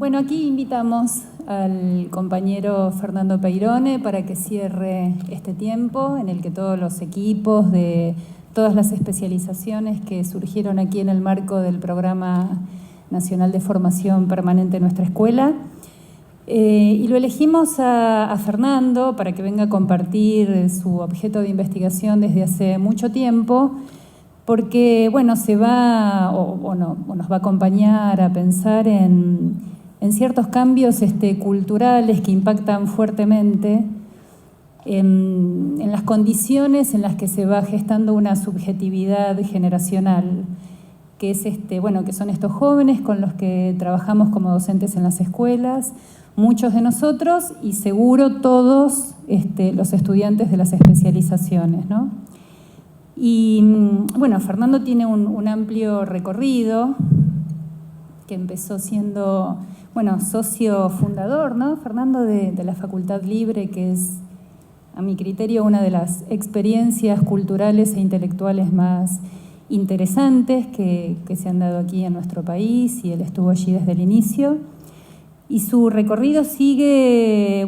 Bueno, aquí invitamos al compañero Fernando Peirone para que cierre este tiempo en el que todos los equipos de todas las especializaciones que surgieron aquí en el marco del Programa Nacional de Formación Permanente en nuestra escuela. Y lo elegimos a Fernando para que venga a compartir su objeto de investigación desde hace mucho tiempo, porque bueno, nos va a acompañar a pensar en ciertos cambios culturales que impactan fuertemente en las condiciones en las que se va gestando una subjetividad generacional, que es que son estos jóvenes con los que trabajamos como docentes en las escuelas, muchos de nosotros y seguro todos los estudiantes de las especializaciones, ¿no? Y bueno, Fernando tiene un amplio recorrido que empezó siendo, socio fundador, ¿no, Fernando, de la Facultad Libre, que es, a mi criterio, una de las experiencias culturales e intelectuales más interesantes que se han dado aquí en nuestro país, y él estuvo allí desde el inicio. Y su recorrido sigue,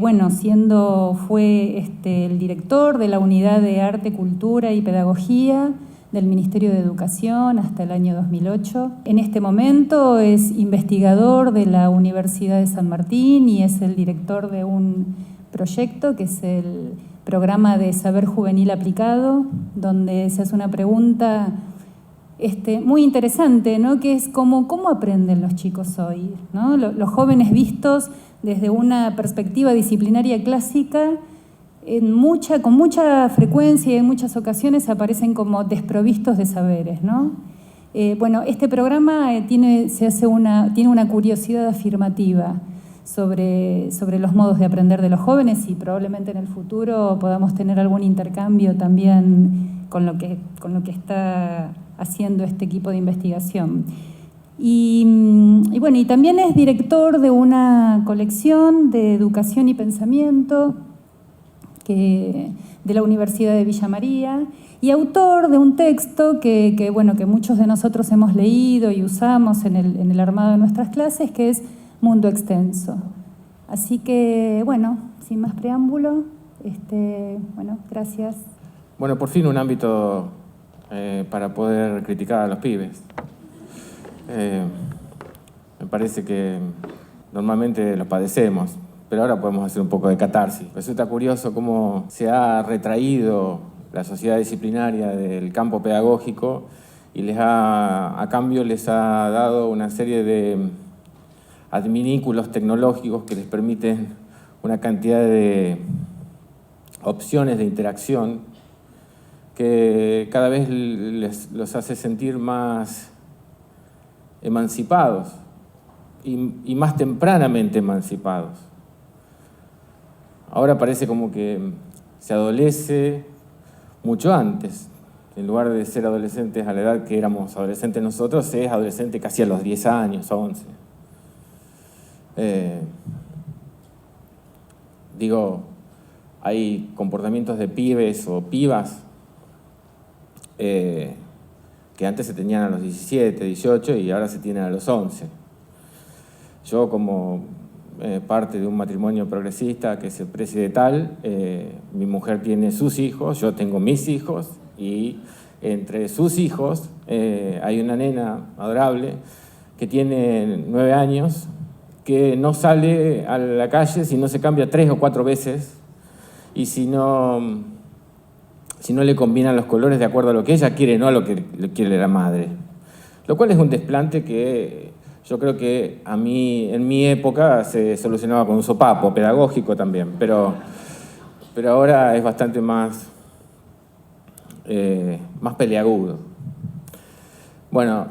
fue el director de la Unidad de Arte, Cultura y Pedagogía del Ministerio de Educación hasta el año 2008. En este momento es investigador de la Universidad de San Martín y es el director de un proyecto que es el Programa de Saber Juvenil Aplicado, donde se hace una pregunta muy interesante, ¿no? Que es ¿cómo aprenden los chicos hoy, ¿no? Los jóvenes vistos desde una perspectiva disciplinaria clásica, con mucha frecuencia y en muchas ocasiones aparecen como desprovistos de saberes, ¿no? Este programa tiene una curiosidad afirmativa sobre los modos de aprender de los jóvenes, y probablemente en el futuro podamos tener algún intercambio también con lo que está haciendo este equipo de investigación. Y también es director de una colección de educación y pensamiento de la Universidad de Villa María, y autor de un texto que muchos de nosotros hemos leído y usamos en el armado de nuestras clases, que es Mundo Extenso. Así que, sin más preámbulo, gracias. Bueno, por fin un ámbito para poder criticar a los pibes. Me parece que normalmente los padecemos, pero ahora podemos hacer un poco de catarsis. Resulta curioso cómo se ha retraído la sociedad disciplinaria del campo pedagógico y a cambio les ha dado una serie de adminículos tecnológicos que les permiten una cantidad de opciones de interacción que cada vez los hace sentir más emancipados y más tempranamente emancipados. Ahora parece como que se adolece mucho antes. En lugar de ser adolescentes a la edad que éramos adolescentes nosotros, se es adolescente casi a los 10 años, 11. Hay comportamientos de pibes o pibas que antes se tenían a los 17, 18 y ahora se tienen a los 11. Yo, como parte de un matrimonio progresista que se preside tal, mi mujer tiene sus hijos, yo tengo mis hijos, y entre sus hijos hay una nena adorable que tiene 9 años, que no sale a la calle si no se cambia 3 o 4 veces, y si no le combinan los colores de acuerdo a lo que ella quiere, no a lo que quiere la madre. Lo cual es un desplante que yo creo que en mi época se solucionaba con un sopapo pedagógico también, pero ahora es bastante más peleagudo. Bueno,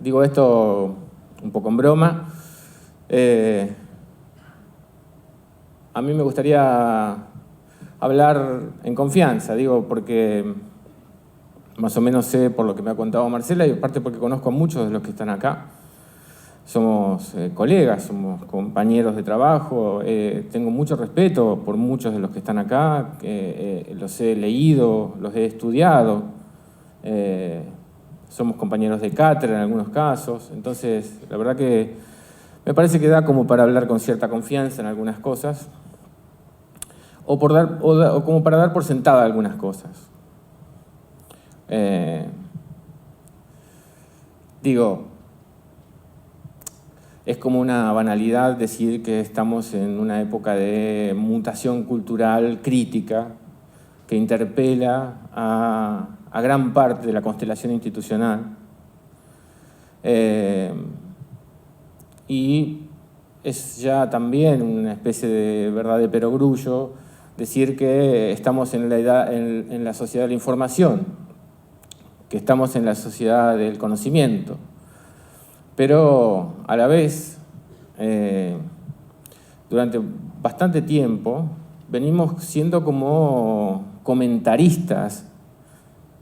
digo esto un poco en broma. A mí me gustaría hablar en confianza, porque más o menos sé por lo que me ha contado Marcela, y aparte porque conozco a muchos de los que están acá. Somos colegas, somos compañeros de trabajo, tengo mucho respeto por muchos de los que están acá, los he leído, los he estudiado, somos compañeros de cátedra en algunos casos, entonces la verdad que me parece que da como para hablar con cierta confianza en algunas cosas, o como para dar por sentada algunas cosas. Es como una banalidad decir que estamos en una época de mutación cultural crítica que interpela a gran parte de la constelación institucional. Y es ya también una especie de verdad de perogrullo decir que estamos en la sociedad de la información, que estamos en la sociedad del conocimiento. Pero a la vez, durante bastante tiempo, venimos siendo como comentaristas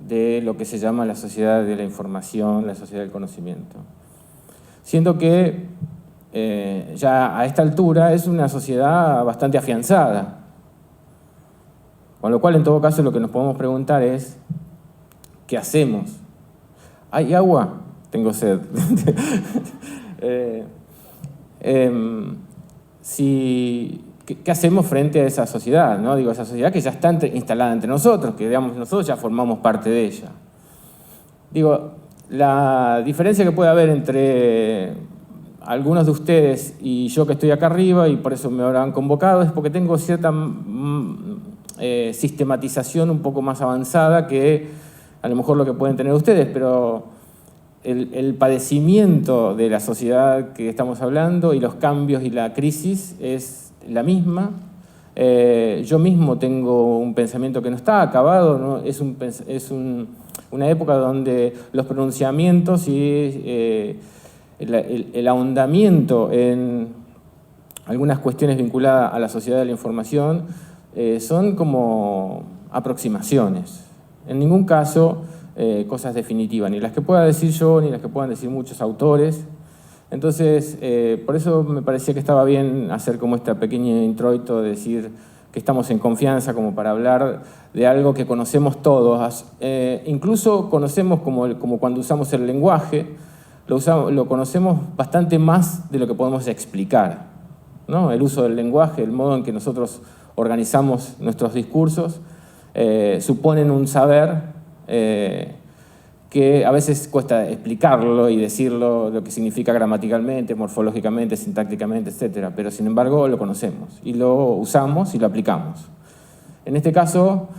de lo que se llama la sociedad de la información, la sociedad del conocimiento. Siendo que ya a esta altura es una sociedad bastante afianzada. Con lo cual, en todo caso, lo que nos podemos preguntar es, ¿qué hacemos? ¿Hay agua? Tengo sed. ¿Qué hacemos frente a esa sociedad? ¿No? Digo, esa sociedad que ya está instalada entre nosotros, que digamos, nosotros ya formamos parte de ella. Digo, la diferencia que puede haber entre algunos de ustedes y yo que estoy acá arriba, y por eso me habrán convocado, es porque tengo cierta sistematización un poco más avanzada que a lo mejor lo que pueden tener ustedes, pero el padecimiento de la sociedad que estamos hablando y los cambios y la crisis es la misma. Yo mismo tengo un pensamiento que no está acabado, ¿no? Es una época donde los pronunciamientos y el ahondamiento en algunas cuestiones vinculadas a la sociedad de la información son como aproximaciones. En ningún caso cosas definitivas, ni las que pueda decir yo, ni las que puedan decir muchos autores. Entonces, por eso me parecía que estaba bien hacer como esta pequeña introito de decir que estamos en confianza como para hablar de algo que conocemos todos. Incluso conocemos como cuando usamos el lenguaje, lo conocemos bastante más de lo que podemos explicar, ¿no? El uso del lenguaje, el modo en que nosotros organizamos nuestros discursos, suponen un saber que a veces cuesta explicarlo y decirlo, lo que significa gramaticalmente, morfológicamente, sintácticamente, etc. Pero sin embargo lo conocemos y lo usamos y lo aplicamos. En este caso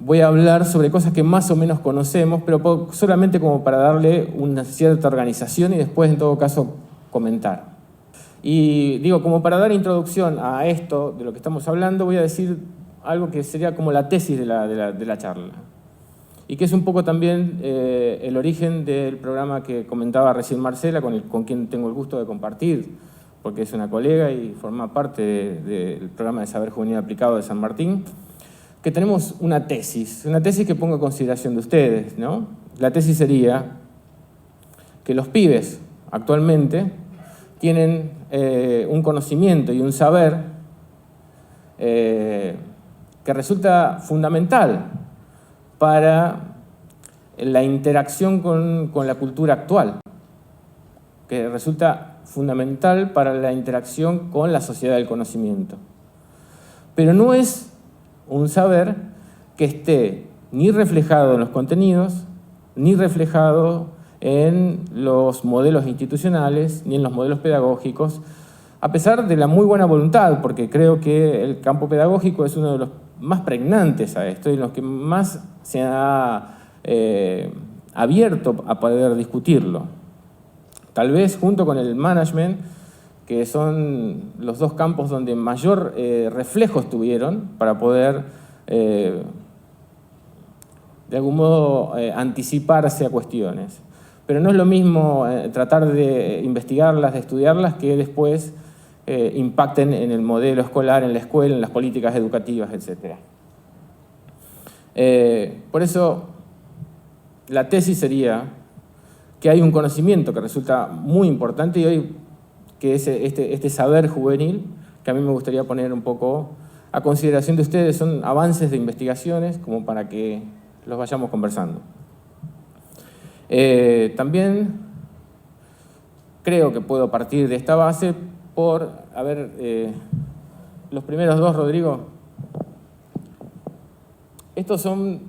voy a hablar sobre cosas que más o menos conocemos, pero solamente como para darle una cierta organización y después en todo caso comentar. Y digo, como para dar introducción a esto de lo que estamos hablando, voy a decir algo que sería como la tesis de la charla. Y que es un poco también el origen del programa que comentaba recién Marcela, con quien tengo el gusto de compartir, porque es una colega y forma parte del programa de Saber Juvenil Aplicado de San Martín, que tenemos una tesis que pongo a consideración de ustedes, ¿no? La tesis sería que los pibes actualmente tienen un conocimiento y un saber que resulta fundamental para la interacción con la cultura actual, que resulta fundamental para la interacción con la sociedad del conocimiento. Pero no es un saber que esté ni reflejado en los contenidos, ni reflejado en los modelos institucionales, ni en los modelos pedagógicos, a pesar de la muy buena voluntad, porque creo que el campo pedagógico es uno de los más pregnantes a esto y los que más se ha abierto a poder discutirlo. Tal vez junto con el management, que son los dos campos donde mayor reflejos tuvieron para poder, de algún modo, anticiparse a cuestiones. Pero no es lo mismo tratar de investigarlas, de estudiarlas, que después impacten en el modelo escolar, en la escuela, en las políticas educativas, etc. Por eso, la tesis sería que hay un conocimiento que resulta muy importante y hoy que es este saber juvenil, que a mí me gustaría poner un poco a consideración de ustedes, son avances de investigaciones como para que los vayamos conversando. También creo que puedo partir de esta base por, los primeros dos, Rodrigo. Estos son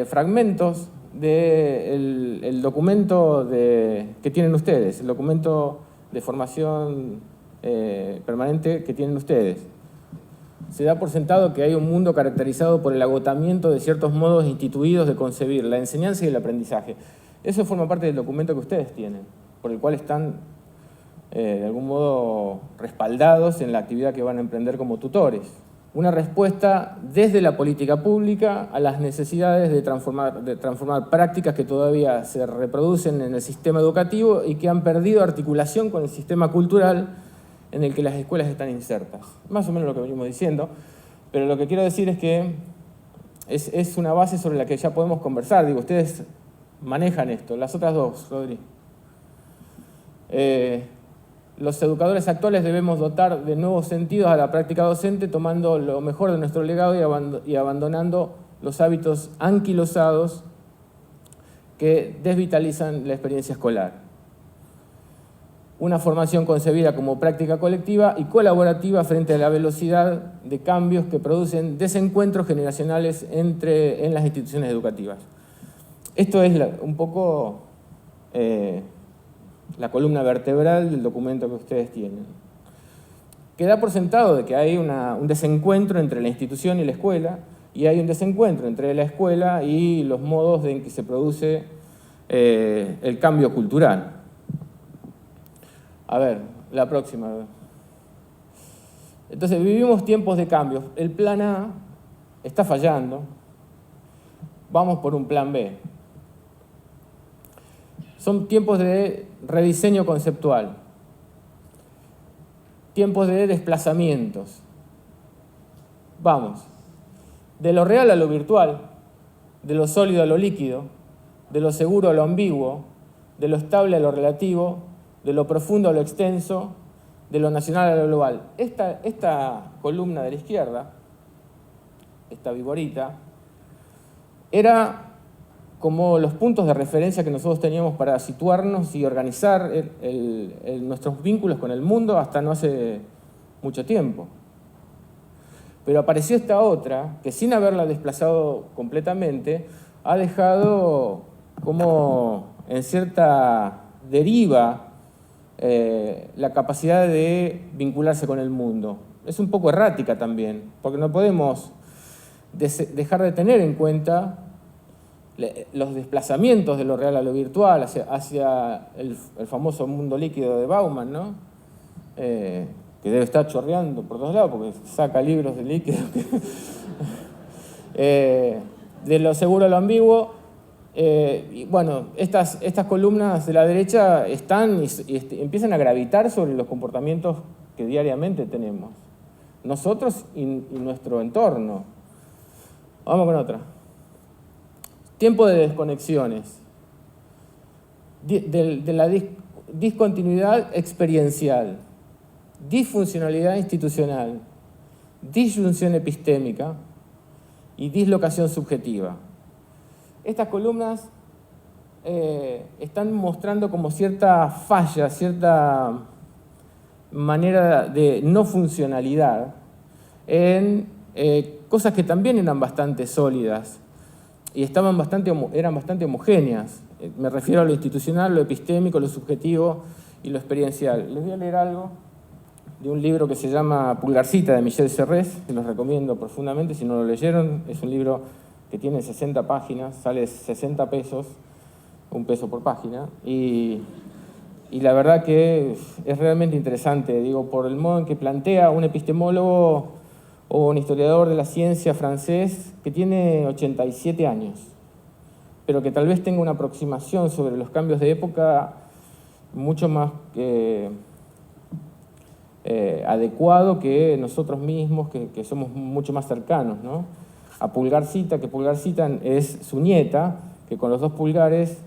fragmentos del documento que tienen ustedes, el documento de formación permanente que tienen ustedes. Se da por sentado que hay un mundo caracterizado por el agotamiento de ciertos modos instituidos de concebir la enseñanza y el aprendizaje. Eso forma parte del documento que ustedes tienen, por el cual están de algún modo respaldados en la actividad que van a emprender como tutores. Una respuesta desde la política pública a las necesidades de transformar prácticas que todavía se reproducen en el sistema educativo y que han perdido articulación con el sistema cultural en el que las escuelas están insertas. Más o menos lo que venimos diciendo, pero lo que quiero decir es que es una base sobre la que ya podemos conversar. Digo, ustedes manejan esto. Las otras dos, Rodri. Los educadores actuales debemos dotar de nuevos sentidos a la práctica docente, tomando lo mejor de nuestro legado y abandonando los hábitos anquilosados que desvitalizan la experiencia escolar. Una formación concebida como práctica colectiva y colaborativa frente a la velocidad de cambios que producen desencuentros generacionales en las instituciones educativas. Esto es un poco la columna vertebral del documento que ustedes tienen. Queda por sentado de que hay un desencuentro entre la institución y la escuela, y hay un desencuentro entre la escuela y los modos en que se produce el cambio cultural. A ver, la próxima. Entonces, vivimos tiempos de cambios. El plan A está fallando. Vamos por un plan B. Son tiempos de rediseño conceptual, tiempos de desplazamientos. Vamos, de lo real a lo virtual, de lo sólido a lo líquido, de lo seguro a lo ambiguo, de lo estable a lo relativo, de lo profundo a lo extenso, de lo nacional a lo global. Esta columna de la izquierda, esta viborita, era como los puntos de referencia que nosotros teníamos para situarnos y organizar nuestros vínculos con el mundo hasta no hace mucho tiempo. Pero apareció esta otra, que sin haberla desplazado completamente, ha dejado como en cierta deriva la capacidad de vincularse con el mundo. Es un poco errática también, porque no podemos dejar de tener en cuenta los desplazamientos de lo real a lo virtual hacia el famoso mundo líquido de Bauman, ¿no? Que debe estar chorreando por todos lados porque saca libros de líquido. De lo seguro a lo ambiguo. Y bueno, estas columnas de la derecha están y empiezan a gravitar sobre los comportamientos que diariamente tenemos. Nosotros y nuestro entorno. Vamos con otra. Tiempo de desconexiones, de la discontinuidad experiencial, disfuncionalidad institucional, disyunción epistémica y dislocación subjetiva. Estas columnas están mostrando como cierta falla, cierta manera de no funcionalidad en cosas que también eran bastante sólidas y eran bastante homogéneas. Me refiero a lo institucional, lo epistémico, lo subjetivo y lo experiencial. Les voy a leer algo de un libro que se llama Pulgarcita, de Michel Serres, que los recomiendo profundamente si no lo leyeron. Es un libro que tiene 60 páginas, sale 60 pesos, $1 por página, y la verdad que es realmente interesante, digo, por el modo en que plantea un epistemólogo o un historiador de la ciencia francés que tiene 87 años, pero que tal vez tenga una aproximación sobre los cambios de época mucho más adecuado que nosotros mismos, que somos mucho más cercanos, ¿no? A Pulgarcita, que Pulgarcita es su nieta, que con los 2 pulgares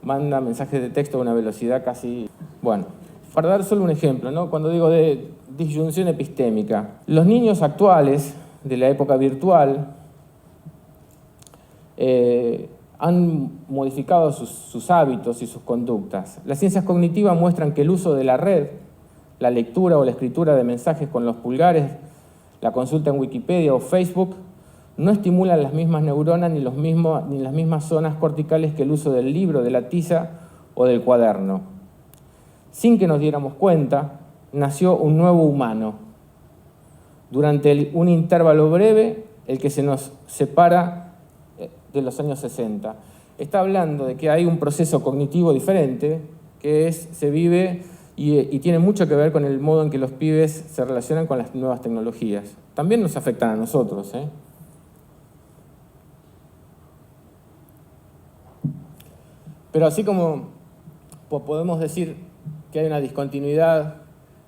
manda mensajes de texto a una velocidad casi... Bueno, para dar solo un ejemplo, ¿no? Cuando digo de disyunción epistémica, los niños actuales de la época virtual han modificado sus hábitos y sus conductas. Las ciencias cognitivas muestran que el uso de la red, la lectura o la escritura de mensajes con los pulgares, la consulta en Wikipedia o Facebook, no estimulan las mismas neuronas ni las mismas zonas corticales que el uso del libro, de la tiza o del cuaderno. Sin que nos diéramos cuenta, nació un nuevo humano. Durante un intervalo breve, el que se nos separa de los años 60. Está hablando de que hay un proceso cognitivo diferente que se vive y tiene mucho que ver con el modo en que los pibes se relacionan con las nuevas tecnologías. También nos afectan a nosotros, ¿eh? Pero así como podemos decir que hay una discontinuidad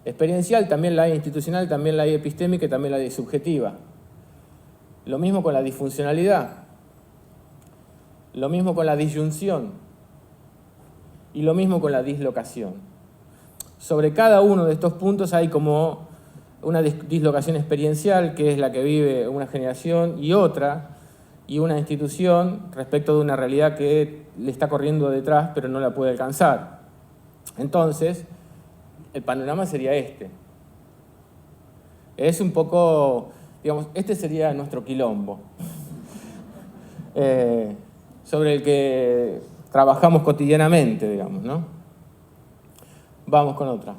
experiencial, también la hay institucional, también la hay epistémica y también la hay subjetiva. Lo mismo con la disfuncionalidad, lo mismo con la disyunción y lo mismo con la dislocación. Sobre cada uno de estos puntos hay como una dislocación experiencial, que es la que vive una generación y otra, y una institución respecto de una realidad que le está corriendo detrás pero no la puede alcanzar. Entonces, el panorama sería este. Es un poco, digamos, este sería nuestro quilombo, sobre el que trabajamos cotidianamente, digamos, ¿no? Vamos con otra.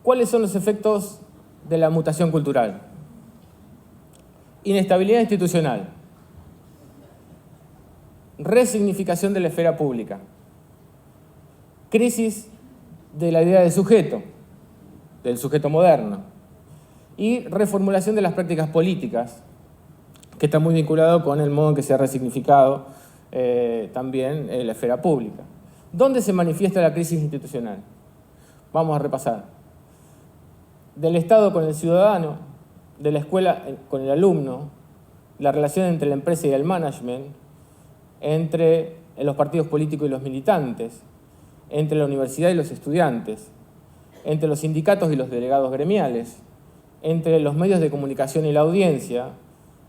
¿Cuáles son los efectos de la mutación cultural? Inestabilidad institucional, resignificación de la esfera pública, crisis de la idea de sujeto, del sujeto moderno, y reformulación de las prácticas políticas, que está muy vinculado con el modo en que se ha resignificado también la esfera pública. ¿Dónde se manifiesta la crisis institucional? Vamos a repasar. Del Estado con el ciudadano, de la escuela con el alumno, la relación entre la empresa y el management, entre los partidos políticos y los militantes, entre la universidad y los estudiantes, entre los sindicatos y los delegados gremiales, entre los medios de comunicación y la audiencia,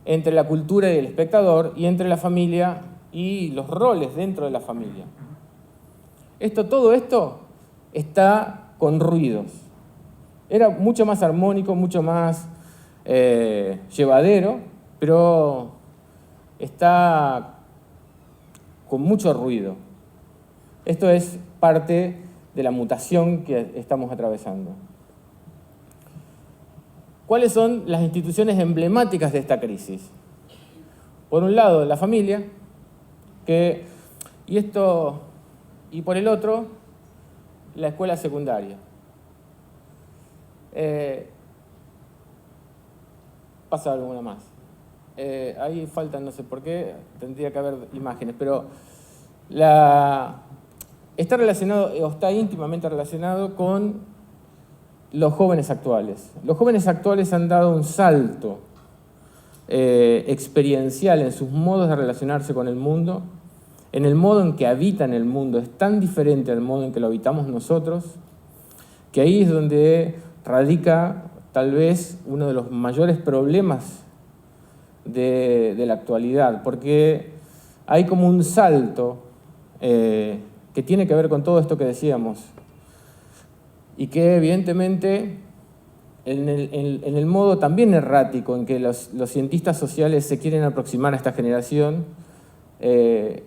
entre la cultura y el espectador, y entre la familia y los roles dentro de la familia. Todo esto está con ruidos. Era mucho más armónico, mucho más llevadero, pero está con mucho ruido. Esto es parte de la mutación que estamos atravesando. ¿Cuáles son las instituciones emblemáticas de esta crisis? Por un lado, la familia, y por el otro, la escuela secundaria. Pasa alguna más. Ahí faltan, no sé por qué, tendría que haber imágenes, pero está relacionado, o está íntimamente relacionado con los jóvenes actuales. Los jóvenes actuales han dado un salto experiencial en sus modos de relacionarse con el mundo, en el modo en que habitan el mundo. Es tan diferente al modo en que lo habitamos nosotros, que ahí es donde radica tal vez uno de los mayores problemas de la actualidad, porque hay como un salto que tiene que ver con todo esto que decíamos, y que evidentemente en el modo también errático en que los cientistas sociales se quieren aproximar a esta generación,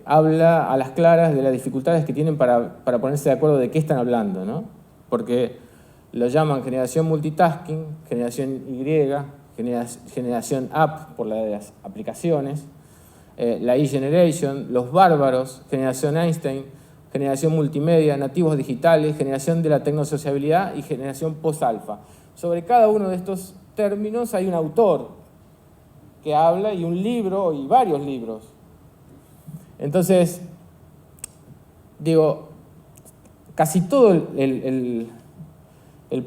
habla a las claras de las dificultades que tienen para ponerse de acuerdo de qué están hablando, ¿no? Porque lo llaman generación multitasking, generación Y, generación app por las aplicaciones, la E-Generation, los bárbaros, generación Einstein, generación multimedia, nativos digitales, generación de la tecnosociabilidad y generación post-alfa. Sobre cada uno de estos términos hay un autor que habla y un libro y varios libros. Entonces, digo, casi todo el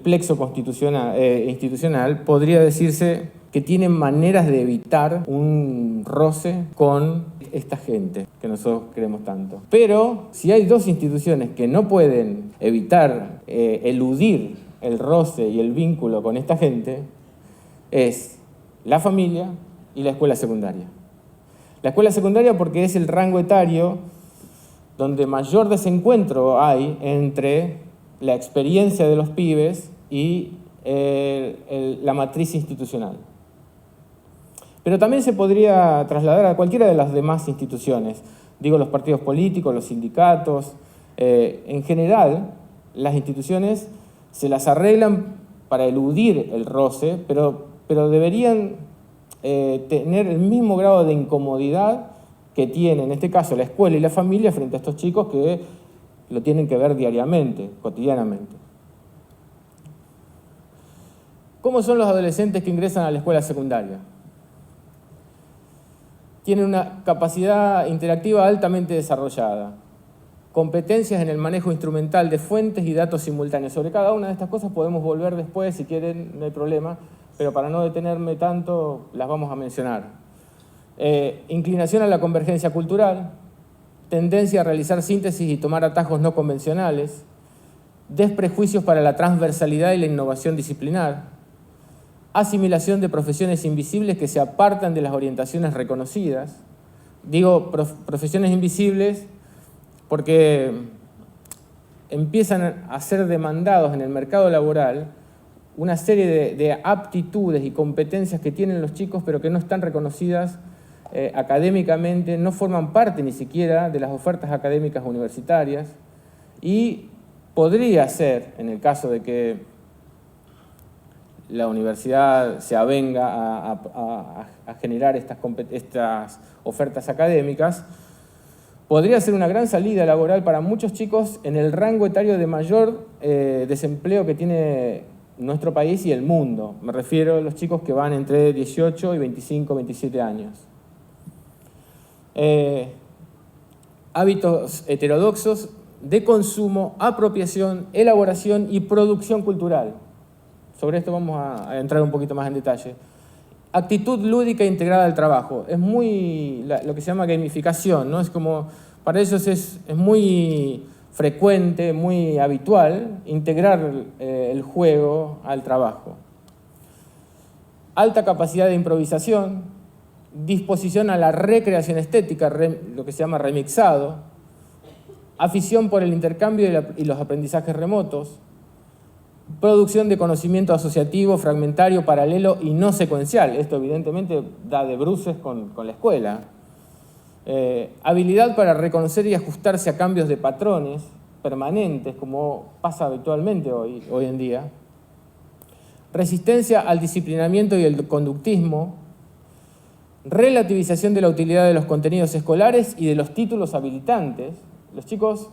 plexo institucional podría decirse que tiene maneras de evitar un roce con esta gente que nosotros queremos tanto. Pero si hay dos instituciones que no pueden evitar eludir el roce y el vínculo con esta gente, es la familia y la escuela secundaria. La escuela secundaria porque es el rango etario donde mayor desencuentro hay entre la experiencia de los pibes y la matriz institucional. Pero también se podría trasladar a cualquiera de las demás instituciones. Digo, los partidos políticos, los sindicatos. En general, las instituciones se las arreglan para eludir el roce, pero deberían tener el mismo grado de incomodidad que tienen, en este caso, la escuela y la familia frente a estos chicos que lo tienen que ver diariamente, cotidianamente. ¿Cómo son los adolescentes que ingresan a la escuela secundaria? Tienen una capacidad interactiva altamente desarrollada, competencias en el manejo instrumental de fuentes y datos simultáneos. Sobre cada una de estas cosas podemos volver después, si quieren, no hay problema, pero para no detenerme tanto, las vamos a mencionar. Inclinación a la convergencia cultural, tendencia a realizar síntesis y tomar atajos no convencionales, desprejuicios para la transversalidad y la innovación disciplinar, asimilación de profesiones invisibles que se apartan de las orientaciones reconocidas. Digo profesiones invisibles porque empiezan a ser demandados en el mercado laboral una serie de aptitudes y competencias que tienen los chicos pero que no están reconocidas académicamente, no forman parte ni siquiera de las ofertas académicas universitarias y podría ser, en el caso de que la universidad se avenga a generar estas ofertas académicas, podría ser una gran salida laboral para muchos chicos en el rango etario de mayor desempleo que tiene nuestro país y el mundo. Me refiero a los chicos que van entre 18 y 25, 27 años. Hábitos heterodoxos de consumo, apropiación, elaboración y producción cultural. Sobre esto vamos a entrar un poquito más en detalle. Actitud lúdica integrada al trabajo. Es muy lo que se llama gamificación, ¿no? Es como, para ellos es muy frecuente, muy habitual, integrar el juego al trabajo. Alta capacidad de improvisación, disposición a la recreación estética, lo que se llama remixado, afición por el intercambio y los aprendizajes remotos, producción de conocimiento asociativo, fragmentario, paralelo y no secuencial. Esto evidentemente da de bruces con la escuela. Habilidad para reconocer y ajustarse a cambios de patrones permanentes, como pasa habitualmente hoy en día. Resistencia al disciplinamiento y el conductismo. Relativización de la utilidad de los contenidos escolares y de los títulos habilitantes. Los chicos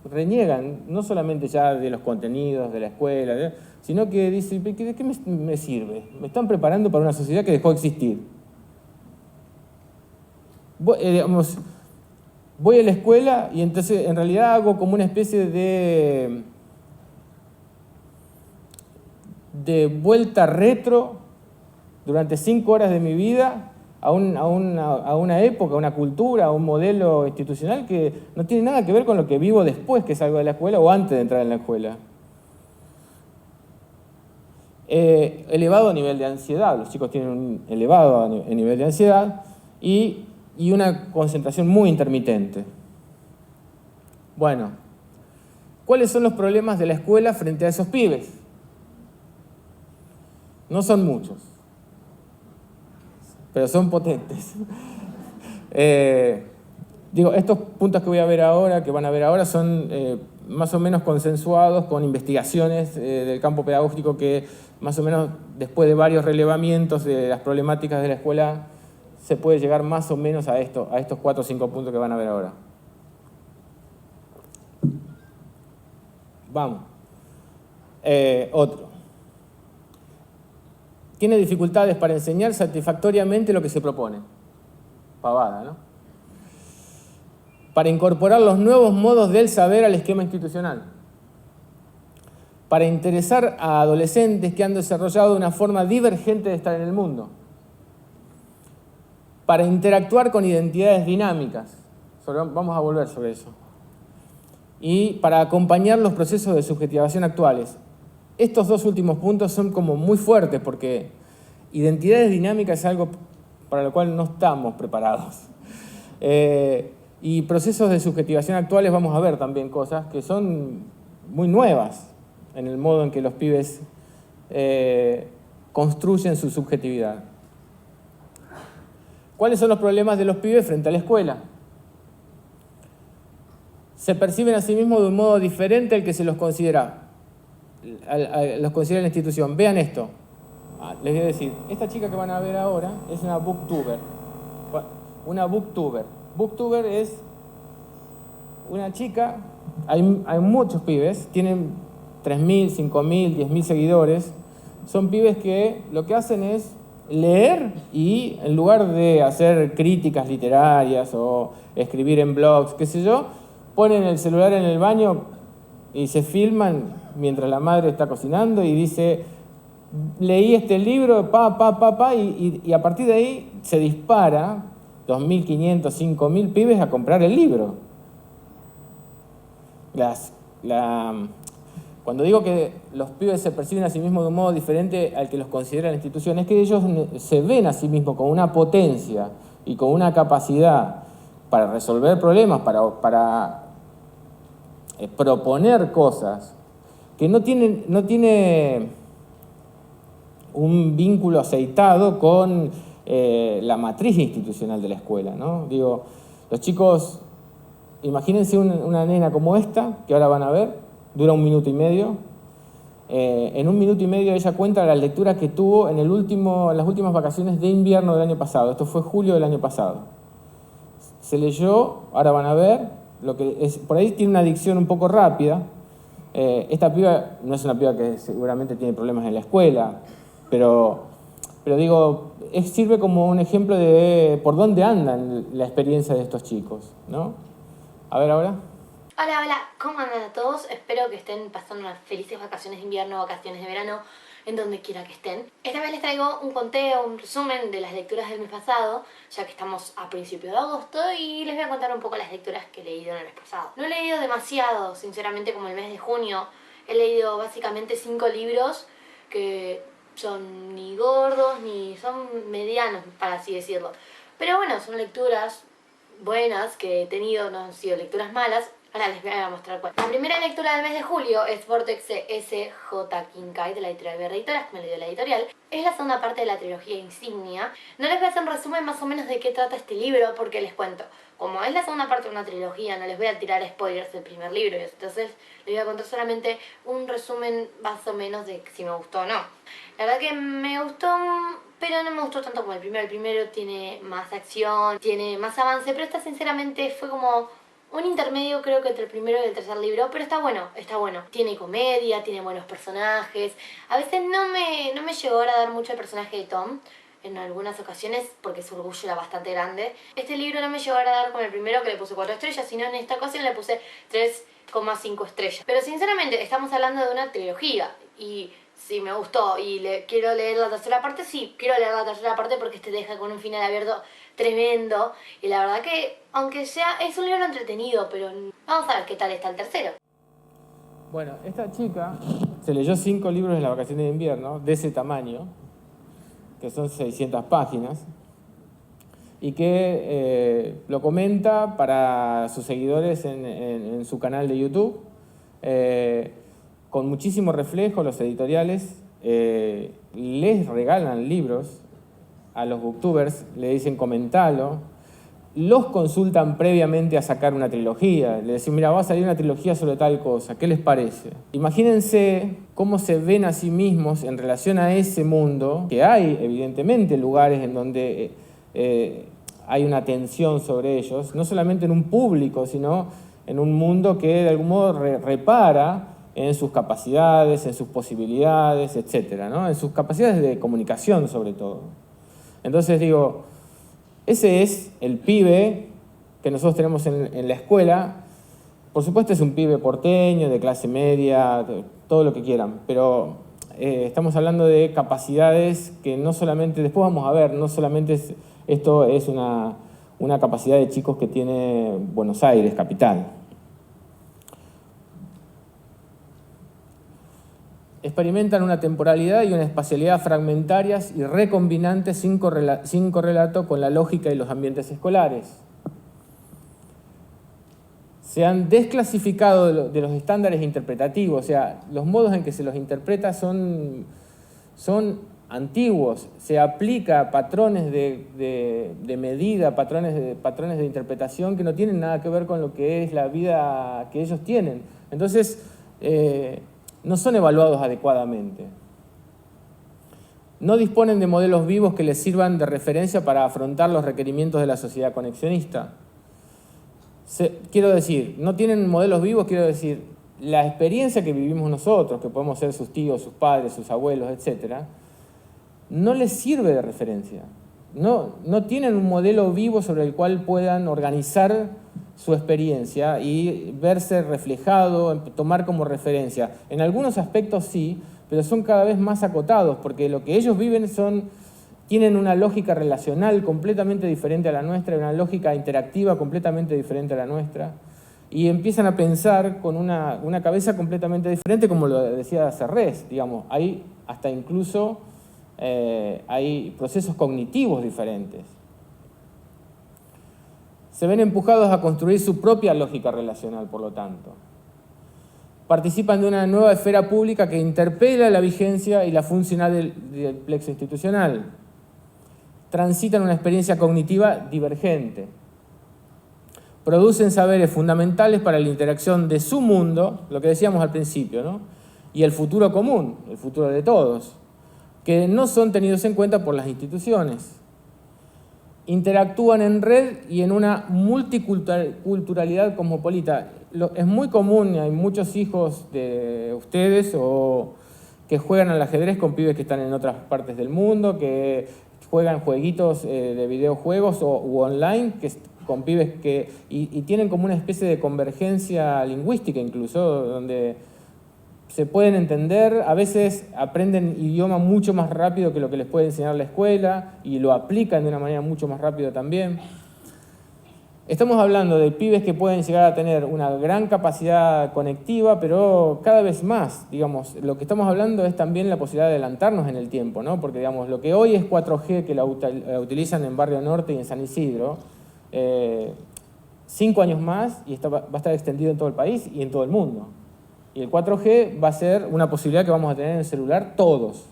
reniegan no solamente ya de los contenidos de la escuela, sino que dicen, ¿de qué me sirve? Me están preparando para una sociedad que dejó de existir. Voy a la escuela y entonces en realidad hago como una especie de vuelta retro durante 5 horas de mi vida a una época, a una cultura, a un modelo institucional que no tiene nada que ver con lo que vivo después que salgo de la escuela o antes de entrar en la escuela. Elevado nivel de ansiedad, los chicos tienen un elevado nivel de ansiedad y una concentración muy intermitente. Bueno, ¿cuáles son los problemas de la escuela frente a esos pibes? No son muchos, pero son potentes. Estos puntos que van a ver ahora, son más o menos consensuados con investigaciones del campo pedagógico que más o menos después de varios relevamientos de las problemáticas de la escuela se puede llegar más o menos a estos 4 o 5 puntos que van a ver ahora. Vamos. Otro. Tiene dificultades para enseñar satisfactoriamente lo que se propone. Pavada, ¿no? Para incorporar los nuevos modos del saber al esquema institucional. Para interesar a adolescentes que han desarrollado una forma divergente de estar en el mundo. Para interactuar con identidades dinámicas. Vamos a volver sobre eso. Y para acompañar los procesos de subjetivación actuales. Estos 2 últimos puntos son como muy fuertes porque identidades dinámicas es algo para lo cual no estamos preparados. Y procesos de subjetivación actuales vamos a ver también cosas que son muy nuevas en el modo en que los pibes construyen su subjetividad. ¿Cuáles son los problemas de los pibes frente a la escuela? Se perciben a sí mismos de un modo diferente al que se los considera, los considera la institución. Vean esto. Les voy a decir, esta chica que van a ver ahora es una booktuber. Una booktuber. Booktuber es una chica, hay muchos pibes, tienen 3.000, 5.000, 10.000 seguidores. Son pibes que lo que hacen es leer y en lugar de hacer críticas literarias o escribir en blogs, qué sé yo, ponen el celular en el baño y se filman mientras la madre está cocinando y dice, leí este libro, y a partir de ahí se dispara 2.500, 5.000 pibes a comprar el libro. Cuando digo que los pibes se perciben a sí mismos de un modo diferente al que los considera la institución, es que ellos se ven a sí mismos con una potencia y con una capacidad para resolver problemas, para proponer cosas, que no tiene un vínculo aceitado con la matriz institucional de la escuela, ¿no? Digo, los chicos, imagínense una nena como esta, que ahora van a ver, dura 1 minuto y medio. En 1 minuto y medio ella cuenta las lecturas que tuvo en las últimas vacaciones de invierno del año pasado. Esto fue julio del año pasado. Se leyó, ahora van a ver, lo que es, por ahí tiene una dicción un poco rápida. Esta piba no es una piba que seguramente tiene problemas en la escuela, pero digo, sirve como un ejemplo de por dónde andan la experiencia de estos chicos, ¿no? A ver ahora. Hola, ¿cómo andan a todos? Espero que estén pasando unas felices vacaciones de invierno, vacaciones de verano, en donde quiera que estén. Esta vez les traigo un conteo, un resumen de las lecturas del mes pasado, ya que estamos a principios de agosto, y les voy a contar un poco las lecturas que he leído en el mes pasado. No he leído demasiado, sinceramente, como el mes de junio. He leído básicamente 5 libros que son ni gordos ni son medianos, para así decirlo. Pero bueno, son lecturas buenas que he tenido, no han sido lecturas malas. Ahora les voy a mostrar cuál. La primera lectura del mes de julio es Vortex de S.J. Kincaid, de la editorial Berra Editoras, que me leyó la editorial. Es la segunda parte de la trilogía Insignia. No les voy a hacer un resumen más o menos de qué trata este libro, porque les cuento. Como es la segunda parte de una trilogía, no les voy a tirar spoilers del primer libro, entonces les voy a contar solamente un resumen más o menos de si me gustó o no. La verdad que me gustó, pero no me gustó tanto como el primero. El primero tiene más acción, tiene más avance, pero esta sinceramente fue como un intermedio, creo que entre el primero y el tercer libro, pero está bueno, está bueno. Tiene comedia, tiene buenos personajes. A veces no me llegó a agradar mucho el personaje de Tom, en algunas ocasiones, porque su orgullo era bastante grande. Este libro no me llegó a agradar con el primero, que le puse 4 estrellas, sino en esta ocasión le puse 3,5 estrellas. Pero sinceramente, estamos hablando de una trilogía, y si me gustó y quiero leer la tercera parte, sí, quiero leer la tercera parte porque te deja con un final abierto tremendo. Y la verdad que, aunque sea, es un libro entretenido, pero vamos a ver qué tal está el tercero. Bueno, esta chica se leyó 5 libros en las vacaciones de invierno, de ese tamaño, que son 600 páginas, y que lo comenta para sus seguidores en su canal de YouTube. Con muchísimo reflejo, los editoriales les regalan libros a los booktubers, le dicen comentalo, los consultan previamente a sacar una trilogía, le dicen, mira, va a salir una trilogía sobre tal cosa, ¿qué les parece? Imagínense cómo se ven a sí mismos en relación a ese mundo, que hay evidentemente lugares en donde hay una tensión sobre ellos, no solamente en un público, sino en un mundo que de algún modo repara en sus capacidades, en sus posibilidades, etcétera, ¿no? En sus capacidades de comunicación sobre todo. Entonces digo, ese es el pibe que nosotros tenemos en la escuela. Por supuesto es un pibe porteño, de clase media, todo lo que quieran, pero estamos hablando de capacidades que no solamente, después vamos a ver, no solamente esto es una capacidad de chicos que tiene Buenos Aires, capital. experimentan una temporalidad y una espacialidad fragmentarias y recombinantes sin correlato con la lógica y los ambientes escolares. Se han desclasificado de los estándares interpretativos, o sea, los modos en que se los interpreta son antiguos, se aplica patrones de medida, patrones de interpretación que no tienen nada que ver con lo que es la vida que ellos tienen. Entonces, no son evaluados adecuadamente. No disponen de modelos vivos que les sirvan de referencia para afrontar los requerimientos de la sociedad conexionista. Quiero decir, no tienen modelos vivos, quiero decir, la experiencia que vivimos nosotros, que podemos ser sus tíos, sus padres, sus abuelos, etc., no les sirve de referencia. No tienen un modelo vivo sobre el cual puedan organizar su experiencia y verse reflejado, tomar como referencia. En algunos aspectos sí, pero son cada vez más acotados, porque lo que ellos viven tienen una lógica relacional completamente diferente a la nuestra, una lógica interactiva completamente diferente a la nuestra, y empiezan a pensar con una cabeza completamente diferente, como lo decía Serres, digamos, hay hasta incluso hay procesos cognitivos diferentes. Se ven empujados a construir su propia lógica relacional, por lo tanto. Participan de una nueva esfera pública que interpela la vigencia y la funcionalidad del plexo institucional. Transitan una experiencia cognitiva divergente. Producen saberes fundamentales para la interacción de su mundo, lo que decíamos al principio, ¿no? Y el futuro común, el futuro de todos, que no son tenidos en cuenta por las instituciones. Interactúan en red y en una multiculturalidad cosmopolita. Es muy común, hay muchos hijos de ustedes que juegan al ajedrez con pibes que están en otras partes del mundo, que juegan jueguitos de videojuegos u online, con pibes y tienen como una especie de convergencia lingüística incluso, donde se pueden entender, a veces aprenden idioma mucho más rápido que lo que les puede enseñar la escuela y lo aplican de una manera mucho más rápida también. Estamos hablando de pibes que pueden llegar a tener una gran capacidad conectiva, pero cada vez más, digamos, lo que estamos hablando es también la posibilidad de adelantarnos en el tiempo, ¿no? Porque, digamos, lo que hoy es 4G, que la utilizan en Barrio Norte y en San Isidro, 5 años más y va a estar extendido en todo el país y en todo el mundo. Y el 4G va a ser una posibilidad que vamos a tener en el celular todos.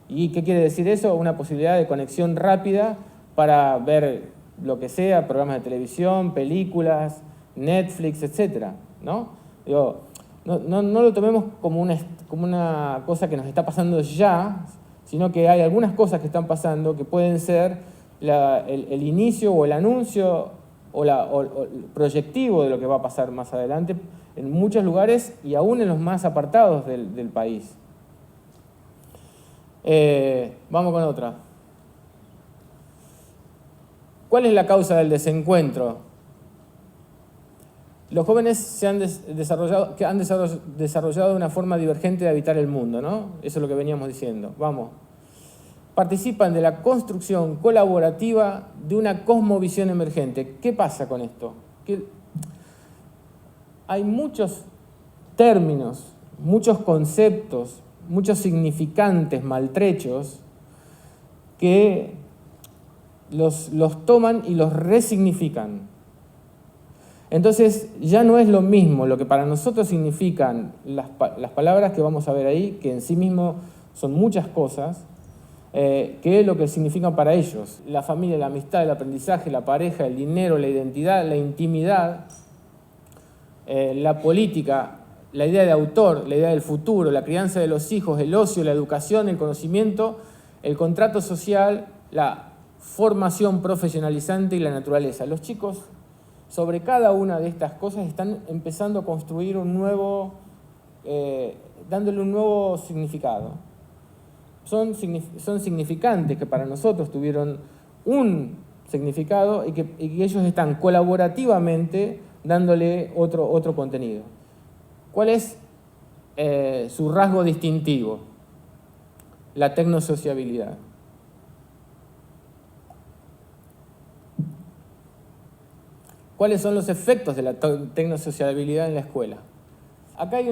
¿Y qué quiere decir eso? Una posibilidad de conexión rápida para ver lo que sea, programas de televisión, películas, Netflix, etc., ¿no? Digo, no lo tomemos como una cosa que nos está pasando ya, sino que hay algunas cosas que están pasando que pueden ser el inicio o el anuncio o el proyectivo de lo que va a pasar más adelante en muchos lugares y aún en los más apartados del país. Vamos con otra. ¿Cuál es la causa del desencuentro? Los jóvenes han desarrollado una forma divergente de habitar el mundo, ¿no? Eso es lo que veníamos diciendo. Vamos. Participan de la construcción colaborativa de una cosmovisión emergente. ¿Qué pasa con esto? Hay muchos términos, muchos conceptos, muchos significantes maltrechos que los toman y los resignifican. Entonces ya no es lo mismo lo que para nosotros significan las palabras que vamos a ver ahí, que en sí mismo son muchas cosas, que lo que significan para ellos. La familia, la amistad, el aprendizaje, la pareja, el dinero, la identidad, la intimidad, la política, la idea de autor, la idea del futuro, la crianza de los hijos, el ocio, la educación, el conocimiento, el contrato social, la formación profesionalizante y la naturaleza. Los chicos, sobre cada una de estas cosas, están empezando a construir dándole un nuevo significado. Son significantes que para nosotros tuvieron un significado y que ellos están colaborativamente dándole otro contenido. ¿Cuál es su rasgo distintivo? La tecnosociabilidad. ¿Cuáles son los efectos de la tecnosociabilidad en la escuela? Acá hay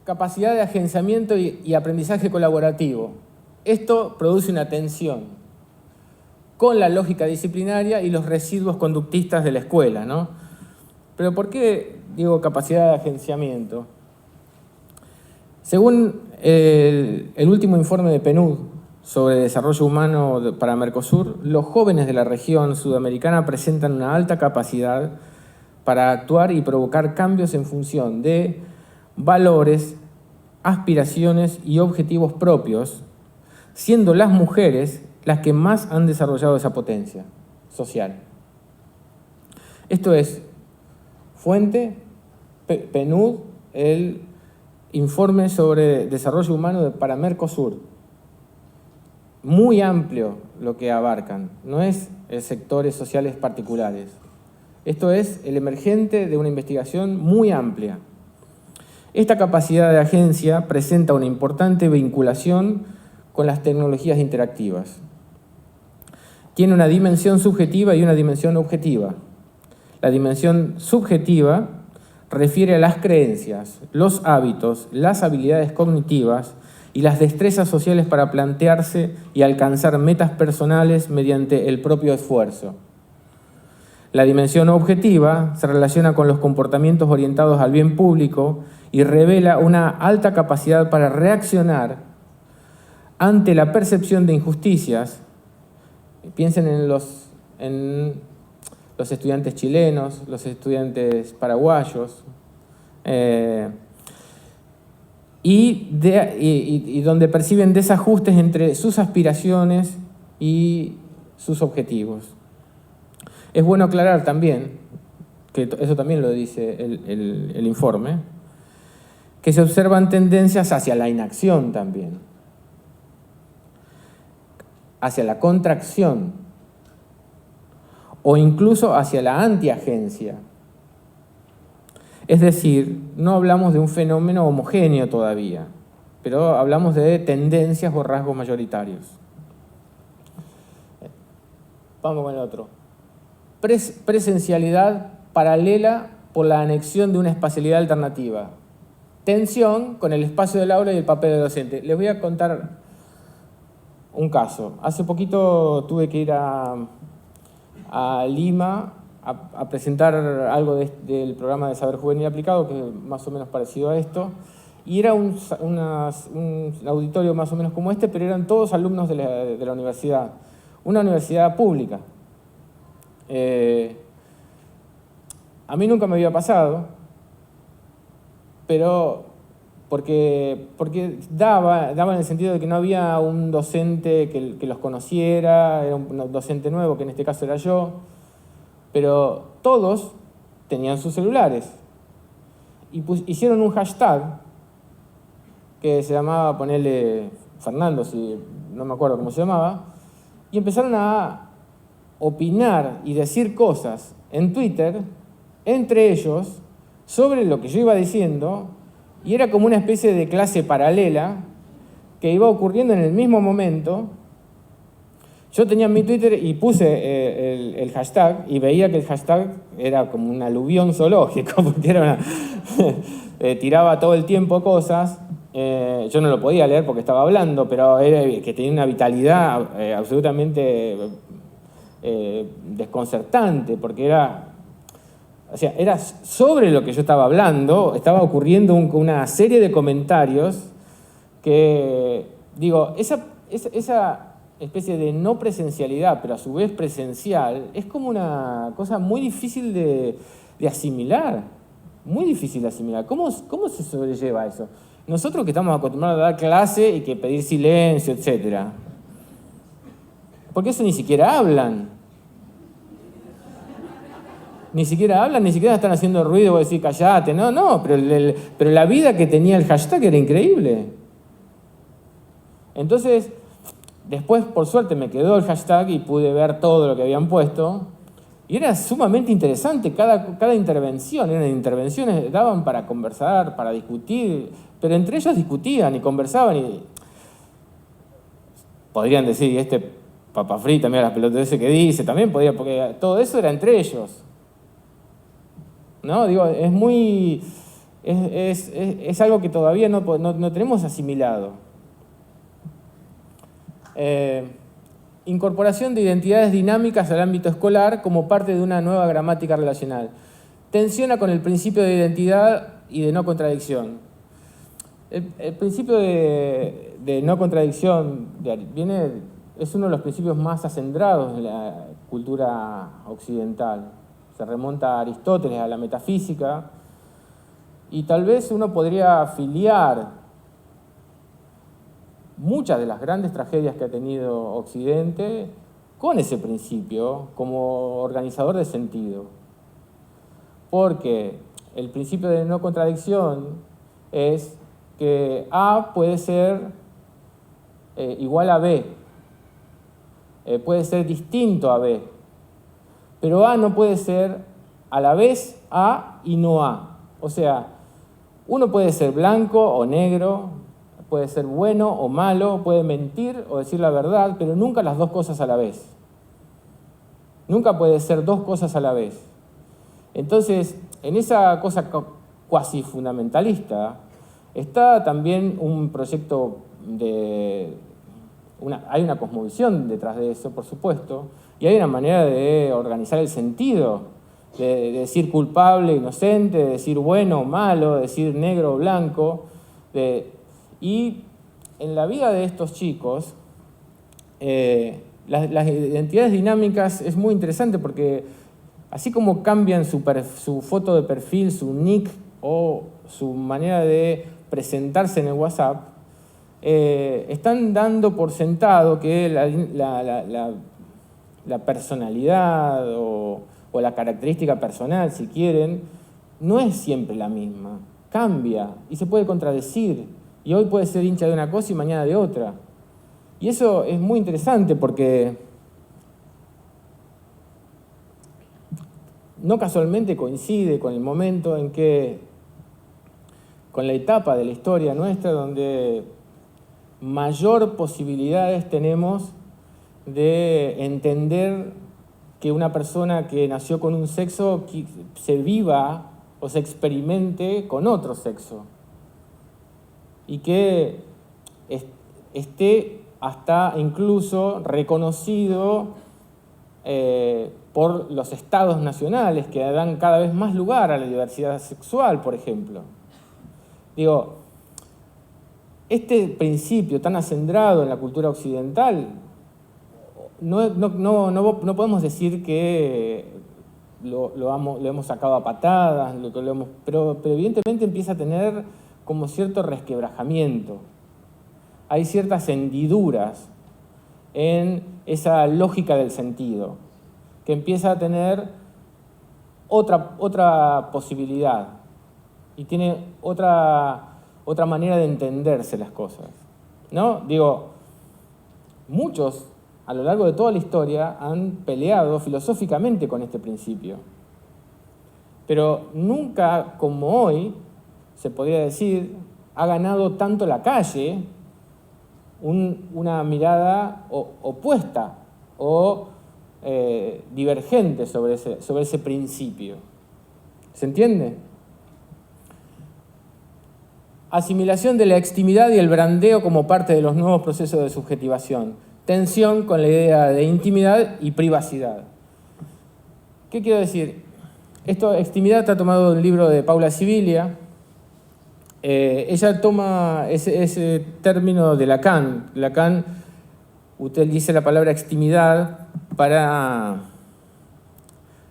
capacidad de agenciamiento y aprendizaje colaborativo. Esto produce una tensión con la lógica disciplinaria y los residuos conductistas de la escuela, ¿no? Pero ¿por qué digo capacidad de agenciamiento? Según el último informe de PNUD sobre desarrollo humano para Mercosur, los jóvenes de la región sudamericana presentan una alta capacidad para actuar y provocar cambios en función de valores, aspiraciones y objetivos propios, siendo las mujeres las que más han desarrollado esa potencia social. Esto es fuente PNUD, el informe sobre desarrollo humano para Mercosur. Muy amplio lo que abarcan, no es sectores sociales particulares. Esto es el emergente de una investigación muy amplia. Esta capacidad de agencia presenta una importante vinculación con las tecnologías interactivas. Tiene una dimensión subjetiva y una dimensión objetiva. La dimensión subjetiva refiere a las creencias, los hábitos, las habilidades cognitivas y las destrezas sociales para plantearse y alcanzar metas personales mediante el propio esfuerzo. La dimensión objetiva se relaciona con los comportamientos orientados al bien público y revela una alta capacidad para reaccionar ante la percepción de injusticias. Piensen en los estudiantes chilenos, los estudiantes paraguayos, y donde perciben desajustes entre sus aspiraciones y sus objetivos. Es bueno aclarar también, que eso también lo dice el informe, que se observan tendencias hacia la inacción también, hacia la contracción o incluso hacia la antiagencia. Es decir, no hablamos de un fenómeno homogéneo todavía, pero hablamos de tendencias o rasgos mayoritarios. Vamos con el otro. Presencialidad paralela por la anexión de una espacialidad alternativa. Tensión con el espacio del aula y el papel del docente. Les voy a contar un caso. Hace poquito tuve que ir a Lima a presentar algo del programa de Saber Juvenil Aplicado, que es más o menos parecido a esto, y era un auditorio más o menos como este, pero eran todos alumnos de la universidad, una universidad pública. A mí nunca me había pasado, pero porque daba en el sentido de que no había un docente que los conociera, era un docente nuevo, que en este caso era yo, pero todos tenían sus celulares. Y hicieron un hashtag que se llamaba, ponele Fernando, si no me acuerdo cómo se llamaba, y empezaron a opinar y decir cosas en Twitter, entre ellos, sobre lo que yo iba diciendo, y era como una especie de clase paralela que iba ocurriendo en el mismo momento. Yo tenía mi Twitter y puse el hashtag y veía que el hashtag era como un aluvión zoológico, porque era tiraba todo el tiempo cosas. Yo no lo podía leer porque estaba hablando, pero era que tenía una vitalidad absolutamente desconcertante, porque era sobre lo que yo estaba hablando, estaba ocurriendo una serie de comentarios que, digo, esa especie de no presencialidad, pero a su vez presencial, es como una cosa muy difícil de asimilar, muy difícil de asimilar. ¿Cómo se sobrelleva eso? Nosotros que estamos acostumbrados a dar clase y que pedir silencio, etc. Porque eso ni siquiera hablan. Ni siquiera hablan, ni siquiera están haciendo ruido o decir callate. No, pero la vida que tenía el hashtag era increíble. Entonces, después, por suerte, me quedó el hashtag y pude ver todo lo que habían puesto. Y era sumamente interesante cada intervención. Eran intervenciones, daban para conversar, para discutir, pero entre ellos discutían y conversaban. Y podrían decir, y este papa frita, mira las pelotudeces que dice, también podía, porque todo eso era entre ellos. ¿No? Digo, es muy es algo que todavía no tenemos asimilado. Incorporación de identidades dinámicas al ámbito escolar como parte de una nueva gramática relacional. Tensiona con el principio de identidad y de no contradicción. El principio de no contradicción es uno de los principios más acendrados de la cultura occidental. Se remonta a Aristóteles, a la metafísica, y tal vez uno podría afiliar muchas de las grandes tragedias que ha tenido Occidente con ese principio como organizador de sentido. Porque el principio de no contradicción es que A puede ser igual a B, puede ser distinto a B, pero A no puede ser a la vez A y no A. O sea, uno puede ser blanco o negro, puede ser bueno o malo, puede mentir o decir la verdad, pero nunca las dos cosas a la vez. Nunca puede ser dos cosas a la vez. Entonces, en esa cosa cuasi fundamentalista está también un proyecto hay una cosmovisión detrás de eso, por supuesto, y hay una manera de organizar el sentido, de decir culpable, inocente, de decir bueno o malo, de decir negro o blanco. Y en la vida de estos chicos, las identidades dinámicas es muy interesante porque así como cambian su foto de perfil, su nick o su manera de presentarse en el WhatsApp, están dando por sentado que la personalidad o la característica personal, si quieren, no es siempre la misma. Cambia y se puede contradecir. Y hoy puede ser hincha de una cosa y mañana de otra. Y eso es muy interesante porque no casualmente coincide con el momento en que, con la etapa de la historia nuestra donde mayor posibilidades tenemos de entender que una persona que nació con un sexo se viva o se experimente con otro sexo y que esté hasta incluso reconocido por los estados nacionales que dan cada vez más lugar a la diversidad sexual, por ejemplo. Digo, este principio tan acendrado en la cultura occidental, no podemos decir que lo hemos sacado a patadas, pero evidentemente empieza a tener como cierto resquebrajamiento. Hay ciertas hendiduras en esa lógica del sentido, que empieza a tener otra posibilidad y tiene otra manera de entenderse las cosas, ¿no? Digo, muchos a lo largo de toda la historia han peleado filosóficamente con este principio, pero nunca como hoy, se podría decir, ha ganado tanto la calle una mirada opuesta o divergente sobre ese principio. ¿Se entiende? Asimilación de la extimidad y el brandeo como parte de los nuevos procesos de subjetivación. Tensión con la idea de intimidad y privacidad. ¿Qué quiero decir? Extimidad está tomado de un libro de Paula Sibilia. Ella toma ese término de Lacan. Lacan utiliza la palabra extimidad para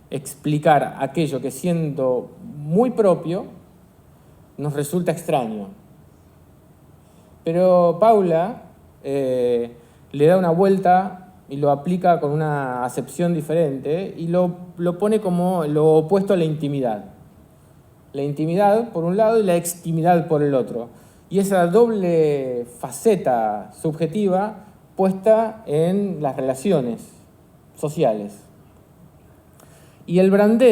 explicar aquello que, siendo muy propio, nos resulta extraño. Pero Paula le da una vuelta y lo aplica con una acepción diferente y lo pone como lo opuesto a la intimidad. La intimidad por un lado y la extimidad por el otro. Y esa doble faceta subjetiva puesta en las relaciones sociales. Y el brand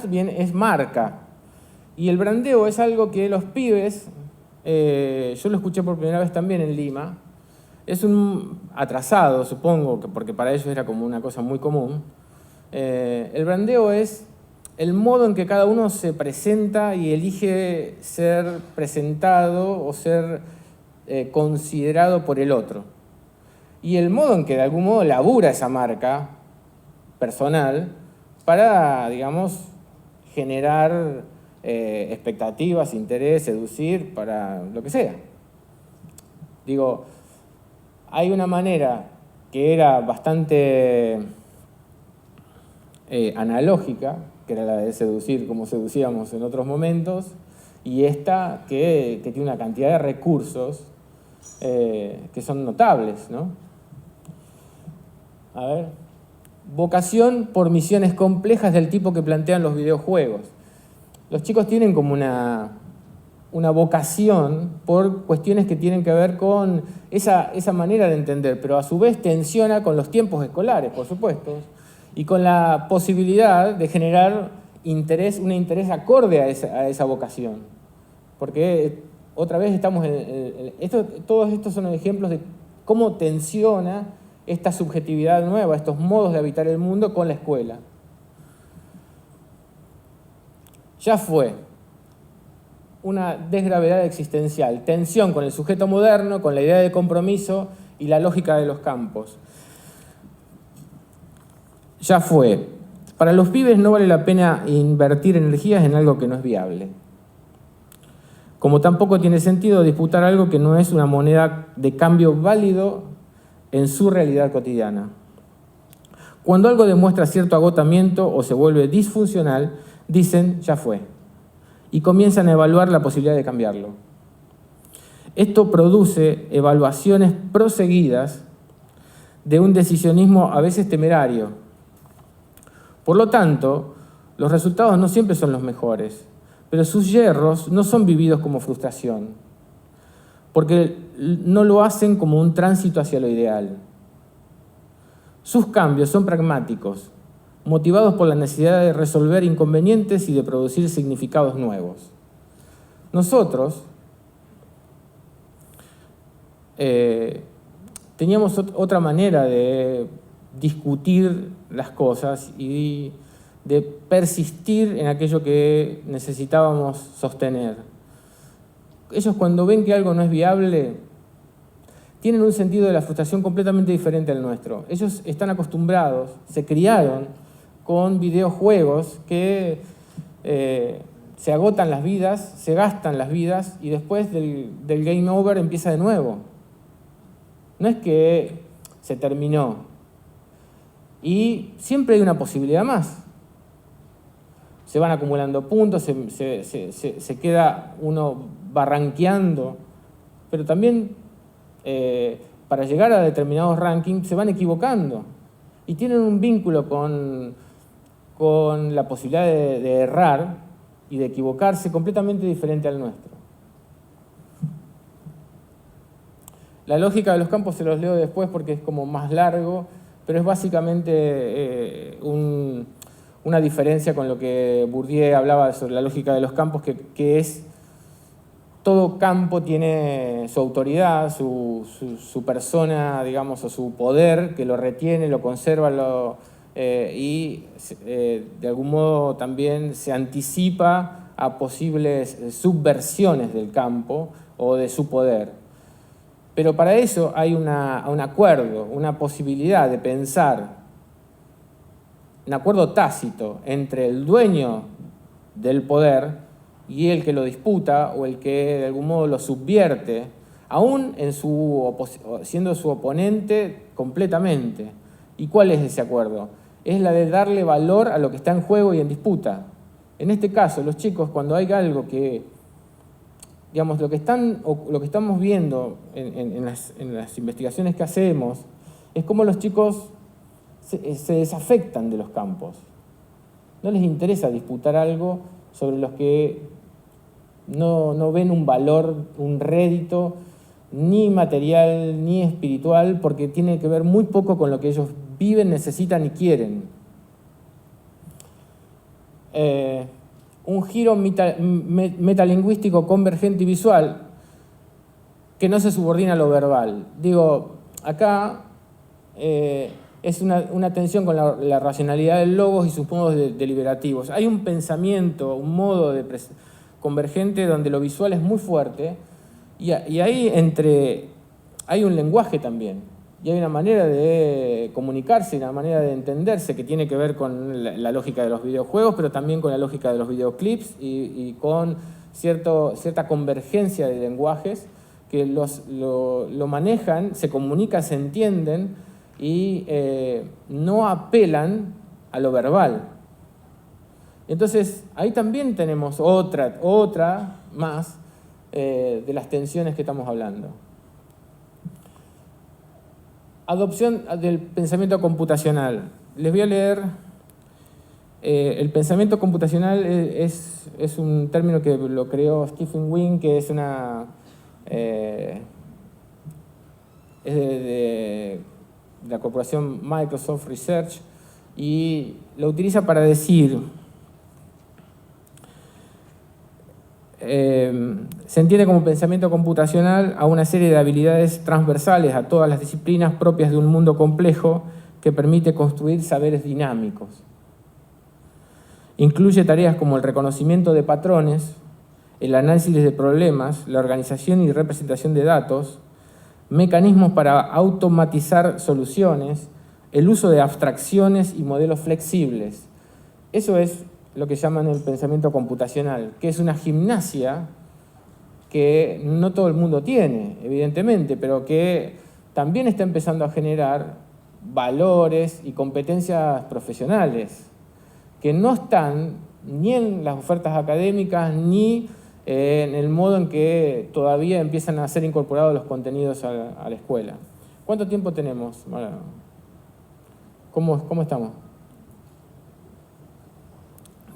bien es marca. Y el brandeo es algo que los pibes, yo lo escuché por primera vez también en Lima, es un atrasado, supongo, porque para ellos era como una cosa muy común. El brandeo es el modo en que cada uno se presenta y elige ser presentado o ser considerado por el otro. Y el modo en que de algún modo labura esa marca personal para, digamos, generar expectativas, interés, seducir, para lo que sea. Digo, hay una manera que era bastante analógica, que era la de seducir como seducíamos en otros momentos, y esta que tiene una cantidad de recursos que son notables, ¿no? A ver, vocación por misiones complejas del tipo que plantean los videojuegos. Los chicos tienen como una vocación por cuestiones que tienen que ver con esa manera de entender, pero a su vez tensiona con los tiempos escolares, por supuesto, y con la posibilidad de generar un interés acorde a esa vocación. Porque otra vez estamos todos estos son ejemplos de cómo tensiona esta subjetividad nueva, estos modos de habitar el mundo con la escuela. Ya fue una desgravedad existencial, tensión con el sujeto moderno, con la idea de compromiso y la lógica de los campos. Ya fue. Para los pibes no vale la pena invertir energías en algo que no es viable. Como tampoco tiene sentido disputar algo que no es una moneda de cambio válido en su realidad cotidiana. Cuando algo demuestra cierto agotamiento o se vuelve disfuncional, dicen, ya fue, y comienzan a evaluar la posibilidad de cambiarlo. Esto produce evaluaciones proseguidas de un decisionismo a veces temerario. Por lo tanto, los resultados no siempre son los mejores, pero sus yerros no son vividos como frustración, porque no lo hacen como un tránsito hacia lo ideal. Sus cambios son pragmáticos, motivados por la necesidad de resolver inconvenientes y de producir significados nuevos. Nosotros teníamos otra manera de discutir las cosas y de persistir en aquello que necesitábamos sostener. Ellos, cuando ven que algo no es viable, tienen un sentido de la frustración completamente diferente al nuestro. Ellos están acostumbrados, se criaron con videojuegos que se agotan las vidas, se gastan las vidas y después del game over empieza de nuevo. No es que se terminó. Y siempre hay una posibilidad más. Se van acumulando puntos, se queda uno barranqueando, pero también para llegar a determinados rankings se van equivocando y tienen un vínculo con la posibilidad de errar y de equivocarse completamente diferente al nuestro. La lógica de los campos se los leo después porque es como más largo, pero es básicamente una diferencia con lo que Bourdieu hablaba sobre la lógica de los campos, que es todo campo tiene su autoridad, su persona, digamos, o su poder, que lo retiene, lo conserva, y de algún modo también se anticipa a posibles subversiones del campo o de su poder. Pero para eso hay un acuerdo, una posibilidad de pensar, un acuerdo tácito entre el dueño del poder y el que lo disputa o el que de algún modo lo subvierte, aún siendo su oponente completamente. ¿Y cuál es ese acuerdo? Es la de darle valor a lo que está en juego y en disputa. En este caso, los chicos, cuando hay algo que, digamos, lo que estamos viendo en las investigaciones que hacemos, es cómo los chicos se desafectan de los campos. No les interesa disputar algo sobre los que no ven un valor, un rédito, ni material, ni espiritual, porque tiene que ver muy poco con lo que ellos viven, necesitan y quieren. Un giro metalingüístico convergente y visual que no se subordina a lo verbal. Digo, acá es una tensión con la racionalidad del logos y sus modos deliberativos. Hay un pensamiento, un modo convergente donde lo visual es muy fuerte y ahí hay un lenguaje también. Y hay una manera de comunicarse, una manera de entenderse que tiene que ver con la lógica de los videojuegos, pero también con la lógica de los videoclips y con cierta convergencia de lenguajes que lo manejan, se comunican, se entienden y no apelan a lo verbal. Entonces, ahí también tenemos otra más de las tensiones que estamos hablando. Adopción del pensamiento computacional. Les voy a leer. El pensamiento computacional es un término que lo creó Stephen Wynn, que es de la corporación Microsoft Research, y lo utiliza para decir, se entiende como pensamiento computacional a una serie de habilidades transversales a todas las disciplinas propias de un mundo complejo que permite construir saberes dinámicos. Incluye tareas como el reconocimiento de patrones, el análisis de problemas, la organización y representación de datos, mecanismos para automatizar soluciones, el uso de abstracciones y modelos flexibles. Eso es lo que llaman el pensamiento computacional, que es una gimnasia que no todo el mundo tiene, evidentemente, pero que también está empezando a generar valores y competencias profesionales que no están ni en las ofertas académicas ni en el modo en que todavía empiezan a ser incorporados los contenidos a la escuela. ¿Cuánto tiempo tenemos? ¿Cómo estamos?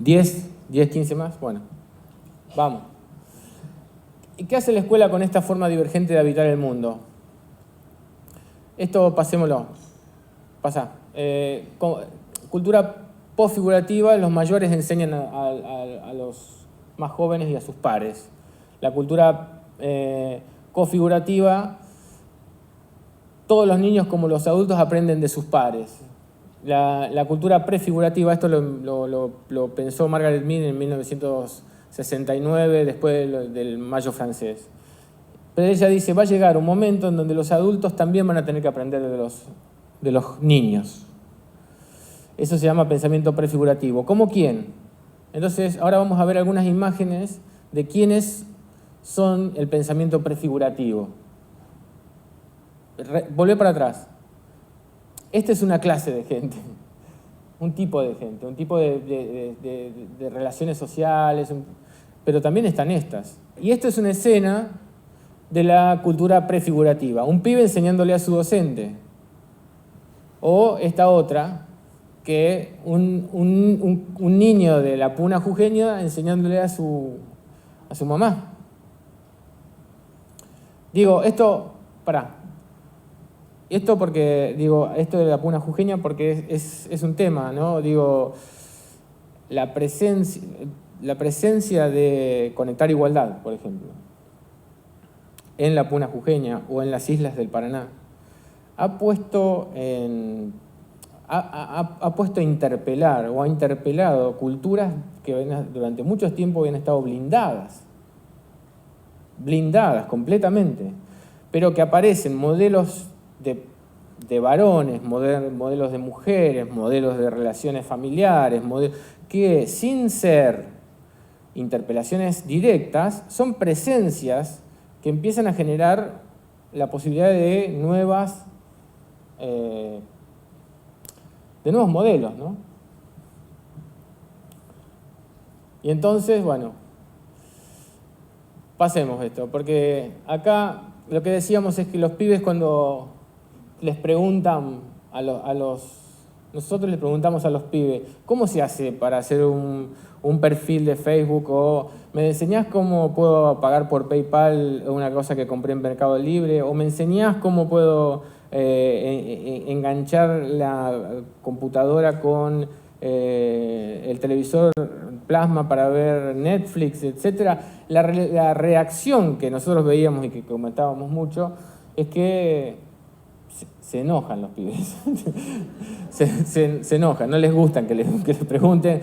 ¿10, 15 más? Bueno, vamos. ¿Y qué hace la escuela con esta forma divergente de habitar el mundo? Esto pasémoslo. Pasa. Cultura postfigurativa, los mayores enseñan a los más jóvenes y a sus pares. La cultura configurativa, todos los niños como los adultos aprenden de sus pares. La cultura prefigurativa, esto lo pensó Margaret Mead en 1969, después del Mayo francés. Pero ella dice, va a llegar un momento en donde los adultos también van a tener que aprender de los niños. Eso se llama pensamiento prefigurativo. ¿Cómo quién? Entonces, ahora vamos a ver algunas imágenes de quiénes son el pensamiento prefigurativo. Volvé para atrás. Esta es una clase de gente, un tipo de gente, un tipo de relaciones sociales, pero también están estas. Y esto es una escena de la cultura prefigurativa. Un pibe enseñándole a su docente. O esta otra, que un niño de la Puna Jujeña enseñándole a su mamá. Digo, esto porque, esto de la Puna Jujeña porque es un tema, ¿no? Digo, la presencia de Conectar Igualdad, por ejemplo, en la Puna Jujeña o en las islas del Paraná, ha puesto a interpelar o ha interpelado culturas que durante mucho tiempo habían estado blindadas completamente, pero que aparecen modelos de varones, modelos de mujeres, modelos de relaciones familiares, que sin ser interpelaciones directas, son presencias que empiezan a generar la posibilidad de nuevos modelos, ¿no? Y entonces, bueno, pasemos esto, porque acá lo que decíamos es que los pibes cuando les preguntan nosotros les preguntamos a los pibes, ¿cómo se hace para hacer un perfil de Facebook? O ¿me enseñás cómo puedo pagar por PayPal una cosa que compré en Mercado Libre? ¿O me enseñás cómo puedo enganchar la computadora con el televisor plasma para ver Netflix, etcétera? La reacción que nosotros veíamos y que comentábamos mucho es que se enojan los pibes. se enojan, no les gustan que les pregunten.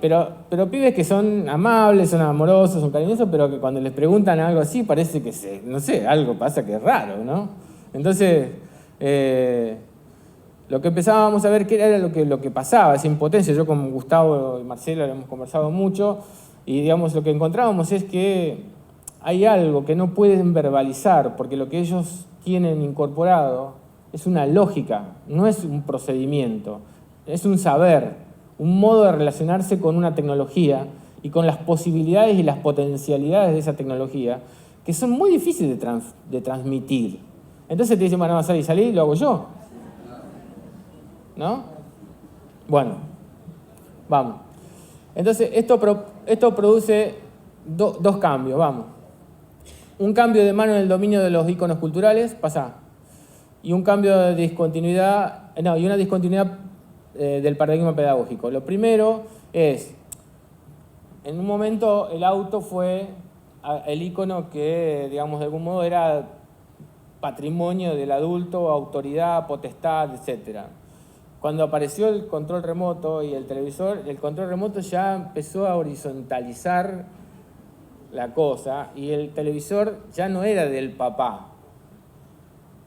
Pero pibes que son amables, son amorosos, son cariñosos, pero que cuando les preguntan algo así parece que no sé, algo pasa que es raro, ¿no? Entonces, lo que empezábamos a ver que era lo que pasaba, esa impotencia. Yo con Gustavo y Marcelo lo hemos conversado mucho y digamos lo que encontrábamos es que hay algo que no pueden verbalizar porque lo que ellos tienen incorporado es una lógica, no es un procedimiento, es un saber, un modo de relacionarse con una tecnología y con las posibilidades y las potencialidades de esa tecnología que son muy difíciles de transmitir. Entonces te dicen, bueno, salí, lo hago yo. ¿No? Bueno, vamos. Entonces, esto produce dos cambios, vamos. Un cambio de mano en el dominio de los iconos culturales, pasa. Y un cambio de discontinuidad, y una discontinuidad del paradigma pedagógico. Lo primero es, en un momento el auto fue el icono que, digamos, de algún modo era patrimonio del adulto, autoridad, potestad, etc. Cuando apareció el control remoto y el televisor, el control remoto ya empezó a horizontalizar la cosa y el televisor ya no era del papá.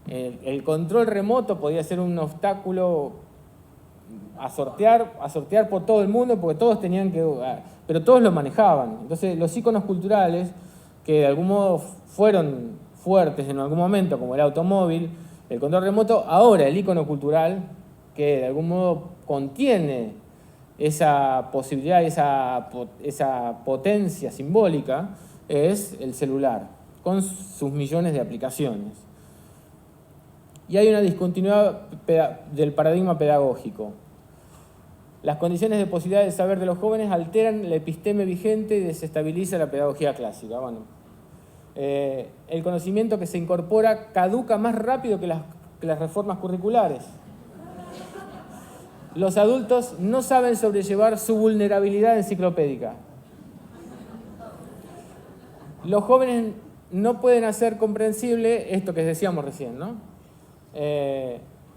El control remoto podía ser un obstáculo a sortear por todo el mundo porque todos tenían que... Pero todos lo manejaban. Entonces los iconos culturales, que de algún modo fueron fuertes en algún momento, como el automóvil, el control remoto, ahora el icono cultural, que de algún modo contiene esa posibilidad, esa potencia simbólica, es el celular, con sus millones de aplicaciones. Y hay una discontinuidad del paradigma pedagógico. Las condiciones de posibilidad de saber de los jóvenes alteran la episteme vigente y desestabiliza la pedagogía clásica. Bueno, el conocimiento que se incorpora caduca más rápido que las reformas curriculares. Los adultos no saben sobrellevar su vulnerabilidad enciclopédica. Los jóvenes no pueden hacer comprensible esto que decíamos recién, ¿no?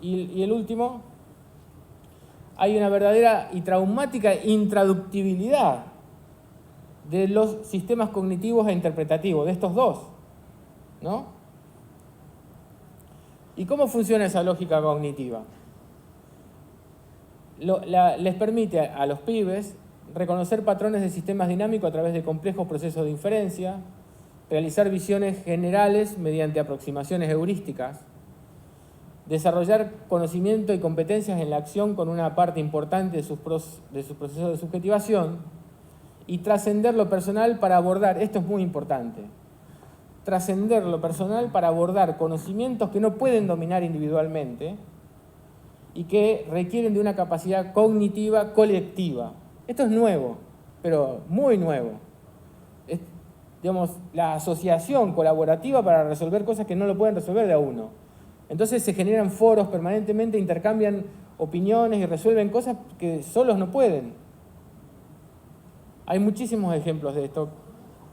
Y el último, hay una verdadera y traumática intraductibilidad de los sistemas cognitivos e interpretativos, de estos dos, ¿no? ¿Y cómo funciona esa lógica cognitiva? Les permite a los pibes reconocer patrones de sistemas dinámicos a través de complejos procesos de inferencia, realizar visiones generales mediante aproximaciones heurísticas, desarrollar conocimiento y competencias en la acción con una parte importante de sus procesos de subjetivación y trascender lo personal para abordar, esto es muy importante, trascender lo personal para abordar conocimientos que no pueden dominar individualmente y que requieren de una capacidad cognitiva colectiva. Esto es nuevo, pero muy nuevo. Es, digamos, la asociación colaborativa para resolver cosas que no lo pueden resolver de a uno. Entonces se generan foros permanentemente, intercambian opiniones y resuelven cosas que solos no pueden. Hay muchísimos ejemplos de esto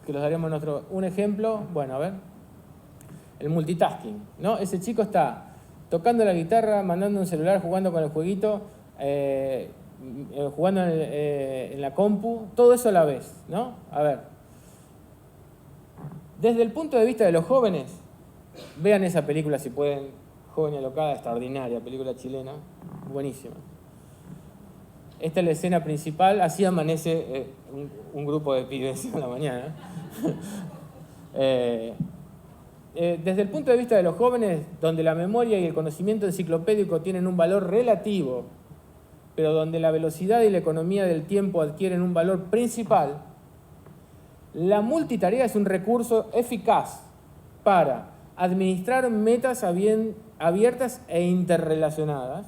que los daremos en otro. Un ejemplo, bueno, a ver, el multitasking, ¿no? Ese chico está tocando la guitarra, mandando un celular, jugando con el jueguito, jugando en la compu, todo eso a la vez, ¿no? A ver, desde el punto de vista de los jóvenes, vean esa película si pueden, Joven y Alocada, extraordinaria, película chilena, buenísima. Esta es la escena principal, así amanece un grupo de pibes a la mañana. Desde el punto de vista de los jóvenes, donde la memoria y el conocimiento enciclopédico tienen un valor relativo, pero donde la velocidad y la economía del tiempo adquieren un valor principal, la multitarea es un recurso eficaz para administrar metas abiertas e interrelacionadas,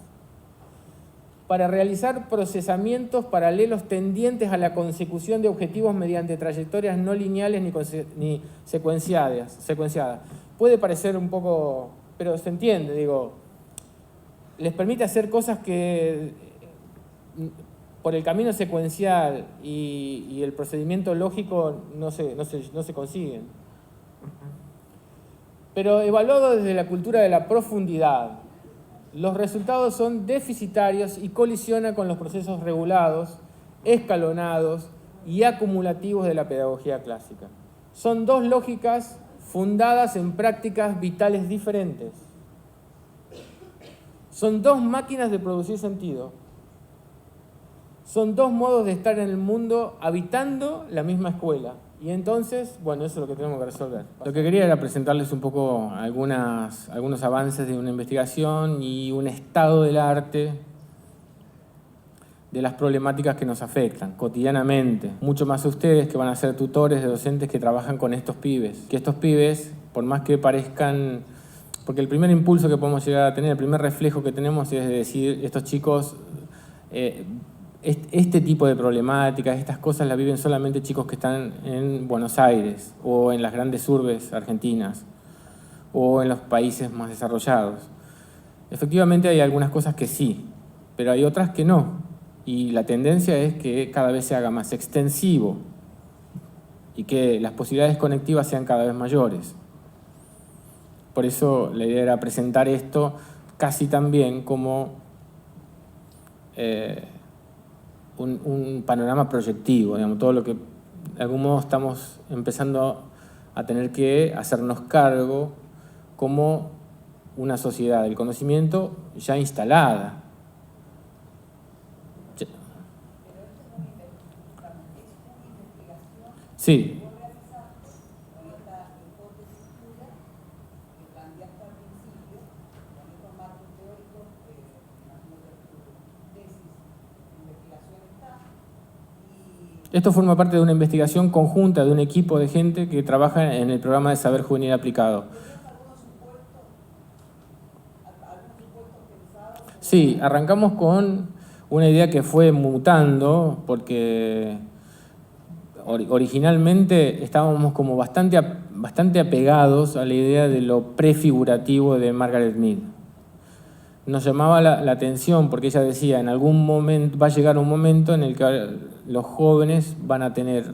para realizar procesamientos paralelos tendientes a la consecución de objetivos mediante trayectorias no lineales ni secuenciadas. Puede parecer un poco, pero se entiende, digo, les permite hacer cosas que por el camino secuencial y el procedimiento lógico no se consiguen. pero evaluado desde la cultura de la profundidad, los resultados son deficitarios y colisionan con los procesos regulados, escalonados y acumulativos de la pedagogía clásica. Son dos lógicas fundadas en prácticas vitales diferentes. Son dos máquinas de producir sentido. Son dos modos de estar en el mundo habitando la misma escuela. Y entonces, bueno, eso es lo que tenemos que resolver. Lo que quería era presentarles un poco algunos avances de una investigación y un estado del arte de las problemáticas que nos afectan cotidianamente. Mucho más a ustedes que van a ser tutores de docentes que trabajan con estos pibes. Que estos pibes, por más que parezcan... Porque el primer impulso que podemos llegar a tener, el primer reflejo que tenemos es de decir, estos chicos... Este tipo de problemáticas, estas cosas las viven solamente chicos que están en Buenos Aires o en las grandes urbes argentinas o en los países más desarrollados. Efectivamente hay algunas cosas que sí, pero hay otras que no. Y la tendencia es que cada vez se haga más extensivo y que las posibilidades conectivas sean cada vez mayores. Por eso la idea era presentar esto casi también como... un panorama proyectivo, digamos, todo lo que de algún modo estamos empezando a tener que hacernos cargo como una sociedad del conocimiento ya instalada. Sí. Esto forma parte de una investigación conjunta de un equipo de gente que trabaja en el programa de Saber Juvenil Aplicado. Sí, arrancamos con una idea que fue mutando, porque originalmente estábamos como bastante apegados a la idea de lo prefigurativo de Margaret Mead. Nos llamaba la atención porque ella decía, en algún momento va a llegar un momento en el que los jóvenes van a tener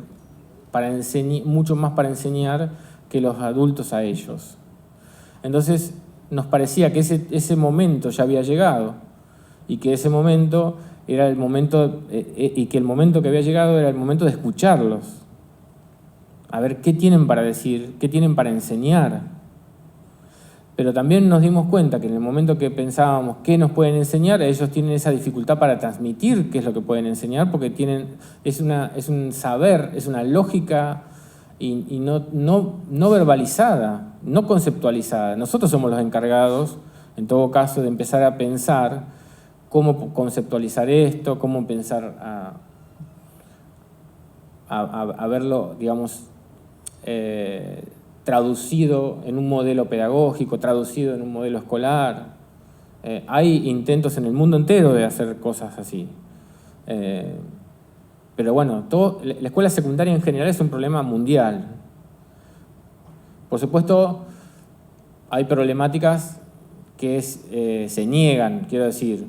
mucho más para enseñar que los adultos a ellos. Entonces nos parecía que ese momento ya había llegado y que ese momento era el momento y que el momento que había llegado era el momento de escucharlos, a ver qué tienen para decir, qué tienen para enseñar. Pero también nos dimos cuenta que en el momento que pensábamos qué nos pueden enseñar, ellos tienen esa dificultad para transmitir qué es lo que pueden enseñar, porque es un saber, es una lógica y no verbalizada, no conceptualizada. Nosotros somos los encargados, en todo caso, de empezar a pensar cómo conceptualizar esto, cómo pensar a verlo, digamos, traducido en un modelo pedagógico, traducido en un modelo escolar. Hay intentos en el mundo entero de hacer cosas así. Pero bueno, la escuela secundaria en general es un problema mundial. Por supuesto, hay problemáticas que se niegan, quiero decir.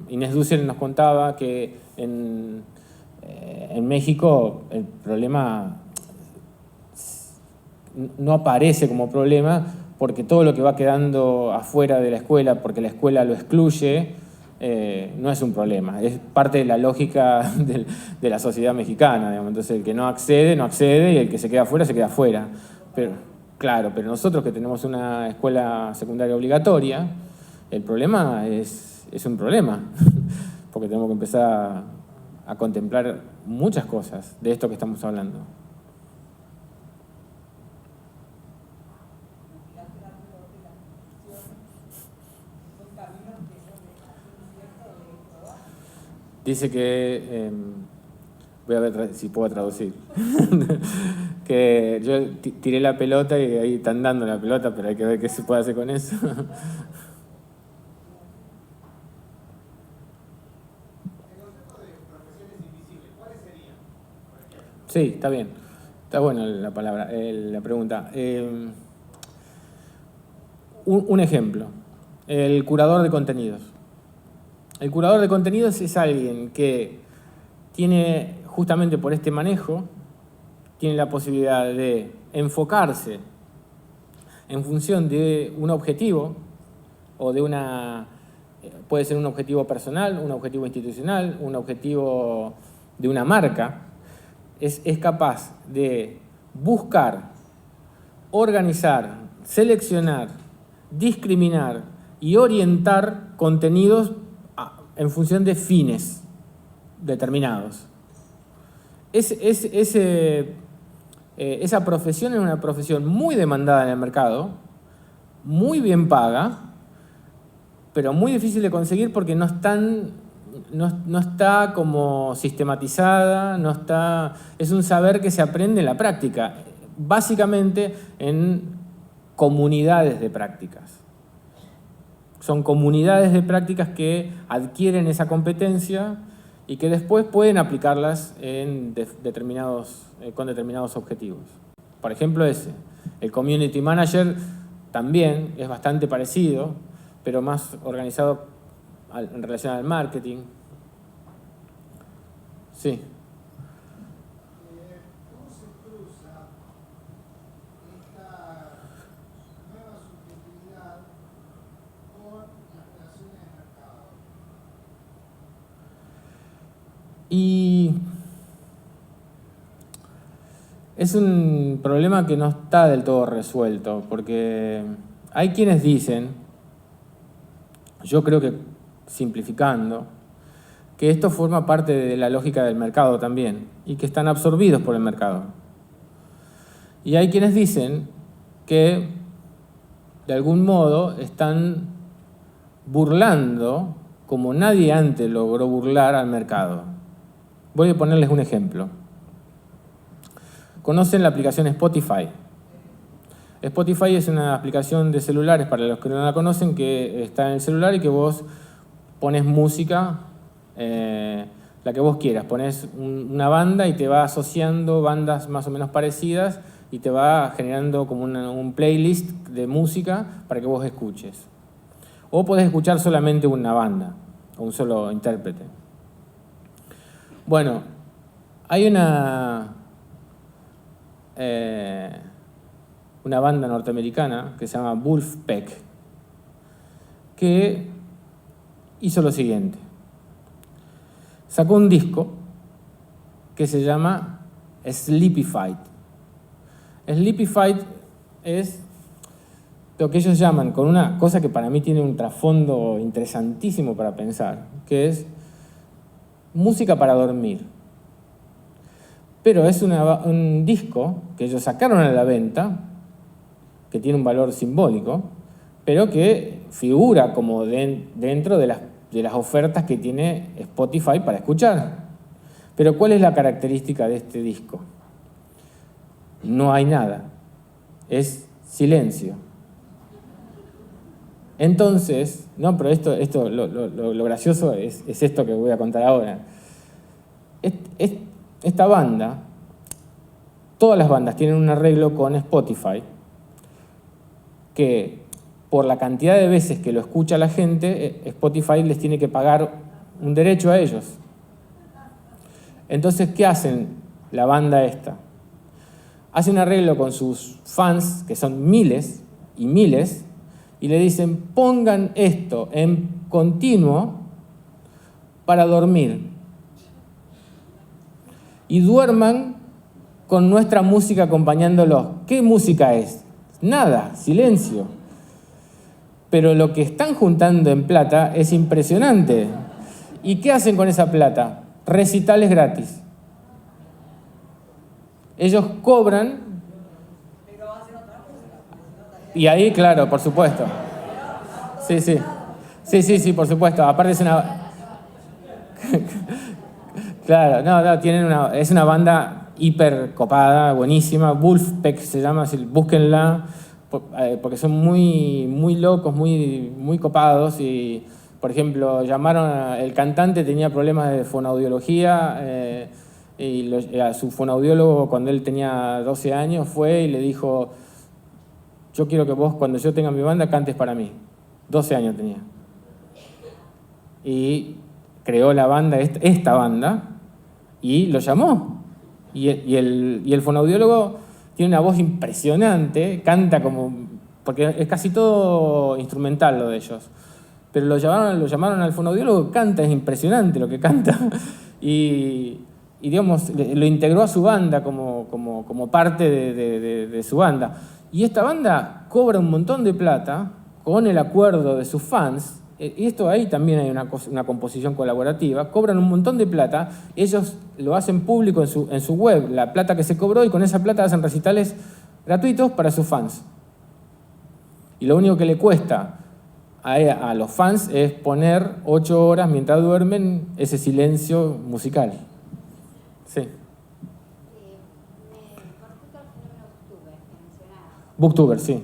Inés Dussel nos contaba que en México el problema no aparece como problema porque todo lo que va quedando afuera de la escuela, porque la escuela lo excluye, no es un problema. Es parte de la lógica de la sociedad mexicana, digamos. Entonces el que no accede y el que se queda afuera, se queda afuera. Pero, claro, pero nosotros que tenemos una escuela secundaria obligatoria, el problema es un problema, porque tenemos que empezar a contemplar muchas cosas de esto que estamos hablando. Dice que, voy a ver si puedo traducir, que yo tiré la pelota y ahí están dando la pelota, pero hay que ver qué se puede hacer con eso. El concepto de profesiones invisibles, ¿cuáles serían? Sí, está bien. Está buena la palabra, la pregunta. Un ejemplo, el curador de contenidos. El curador de contenidos es alguien que tiene, justamente por este manejo, tiene la posibilidad de enfocarse en función de un objetivo o de puede ser un objetivo personal, un objetivo institucional, un objetivo de una marca, es capaz de buscar, organizar, seleccionar, discriminar y orientar contenidos en función de fines determinados. Esa profesión es una profesión muy demandada en el mercado, muy bien paga, pero muy difícil de conseguir porque no está como sistematizada, es un saber que se aprende en la práctica, básicamente en comunidades de prácticas. Son comunidades de prácticas que adquieren esa competencia y que después pueden aplicarlas con determinados objetivos. Por ejemplo, el Community Manager también es bastante parecido, pero más organizado en relación al marketing. Sí. ¿Cómo se cruza esta nueva subjetividad con las relaciones de mercado? Y es un problema que no está del todo resuelto, porque hay quienes dicen, yo creo que simplificando, que esto forma parte de la lógica del mercado también, y que están absorbidos por el mercado. Y hay quienes dicen que, de algún modo, están burlando, como nadie antes logró burlar al mercado. Voy a ponerles un ejemplo. ¿Conocen la aplicación Spotify? Spotify es una aplicación de celulares, para los que no la conocen, que está en el celular y que vos pones música, la que vos quieras. Pones una banda y te va asociando bandas más o menos parecidas y te va generando como un playlist de música para que vos escuches. O podés escuchar solamente una banda o un solo intérprete. Bueno, hay una banda norteamericana que se llama Wolfpack, que hizo lo siguiente. Sacó un disco que se llama Sleepy Fight. Sleepy Fight es lo que ellos llaman, con una cosa que para mí tiene un trasfondo interesantísimo para pensar, que es música para dormir. Pero es un disco que ellos sacaron a la venta, que tiene un valor simbólico, pero que figura como dentro de las ofertas que tiene Spotify para escuchar. Pero ¿cuál es la característica de este disco? No hay nada, es silencio. Entonces, no, pero esto lo gracioso es esto que voy a contar ahora. Esta banda, todas las bandas tienen un arreglo con Spotify que por la cantidad de veces que lo escucha la gente, Spotify les tiene que pagar un derecho a ellos. Entonces, ¿qué hacen la banda esta? Hace un arreglo con sus fans, que son miles y miles, y le dicen, pongan esto en continuo para dormir. Y duerman con nuestra música acompañándolos. ¿Qué música es? Nada, silencio. Pero lo que están juntando en plata es impresionante. ¿Y qué hacen con esa plata? Recitales gratis. Ellos cobran. Y ahí, claro, por supuesto. Sí, por supuesto. Aparte es una... Claro, es una banda hiper copada, buenísima. Wolfpack se llama, búsquenla, porque son muy, muy locos, muy, muy copados. Y, por ejemplo, el cantante tenía problemas de fonoaudiología, y a su fonoaudiólogo, cuando él tenía 12 años, fue y le dijo: yo quiero que vos, cuando yo tenga mi banda, cantes para mí. 12 años tenía. Y creó la banda, esta banda, y lo llamó. Y el fonoaudiólogo tiene una voz impresionante, canta como porque es casi todo instrumental lo de ellos. Pero lo llamaron al fonoaudiólogo, canta, es impresionante lo que canta. Y digamos, lo integró a su banda como parte de su banda. Y esta banda cobra un montón de plata con el acuerdo de sus fans. Y esto ahí también hay una composición colaborativa. Cobran un montón de plata, ellos lo hacen público en su web, la plata que se cobró, y con esa plata hacen recitales gratuitos para sus fans. Y lo único que le cuesta a los fans es poner 8 horas mientras duermen ese silencio musical. Sí. Con respecto al fenómeno Booktuber que mencionabas, Booktuber, sí. un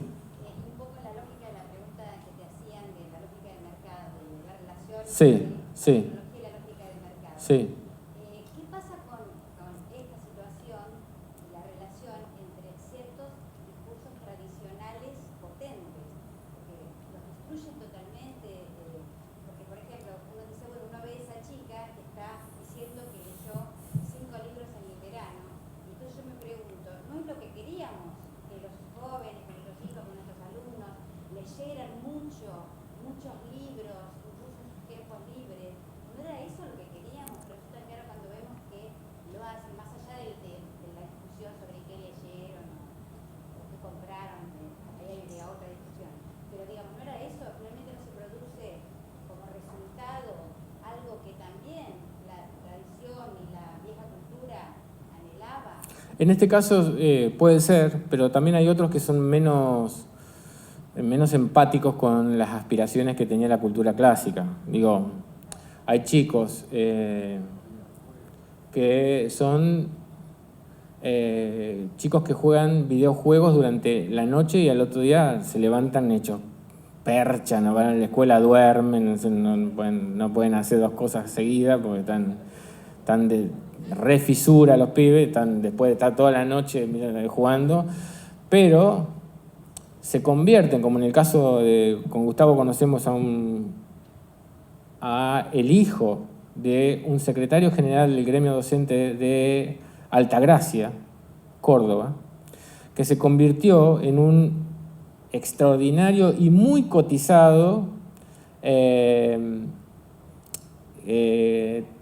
poco en la lógica de la pregunta que te hacían de la lógica del mercado, de la relación Sí, entre sí. la tecnología y la lógica del mercado. Sí. ¿Qué pasa con esta situación y la relación entre ciertos discursos tradicionales potentes? Porque los destruyen totalmente, porque por ejemplo, uno dice, bueno, uno ve a esa chica que está diciendo que leyó 5 libros en el verano, y entonces yo me pregunto, ¿no es lo que queríamos? Que los jóvenes, que nuestros hijos, que nuestros alumnos leyeran muchos libros, incluso en sus tiempos libres. ¿No era eso lo que queríamos? Resulta claro cuando vemos que lo hacen, más allá de la discusión sobre qué leyeron o qué compraron, ahí hay otra discusión. Pero digamos, ¿no era eso? ¿Realmente no se produce como resultado algo que también la tradición y la vieja cultura anhelaba? En este caso puede ser, pero también hay otros que son menos empáticos con las aspiraciones que tenía la cultura clásica. Digo, hay chicos que son chicos que juegan videojuegos durante la noche y al otro día se levantan hechos percha, no van a la escuela, duermen, no pueden hacer 2 cosas seguidas porque están de re fisura los pibes, después de estar toda la noche jugando, pero se convierten, como en el caso con Gustavo conocemos a el hijo de un secretario general del gremio docente de Altagracia, Córdoba, que se convirtió en un extraordinario y muy cotizado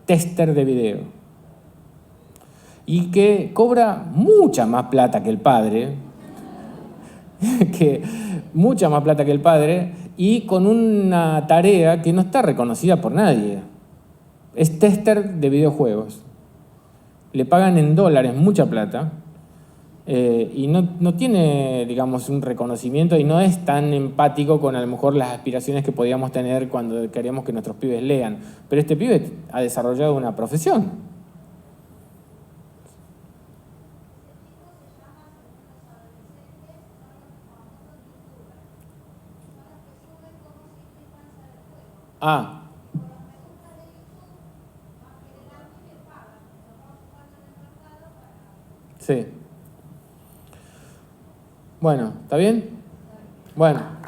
tester de video, y que cobra mucha más plata que el padre, mucha más plata que el padre, y con una tarea que no está reconocida por nadie. Es tester de videojuegos. Le pagan en dólares mucha plata, y no tiene, digamos, un reconocimiento y no es tan empático con a lo mejor las aspiraciones que podíamos tener cuando queríamos que nuestros pibes lean. Pero este pibe ha desarrollado una profesión. Ah. Sí. Bueno, ¿está bien? Bueno.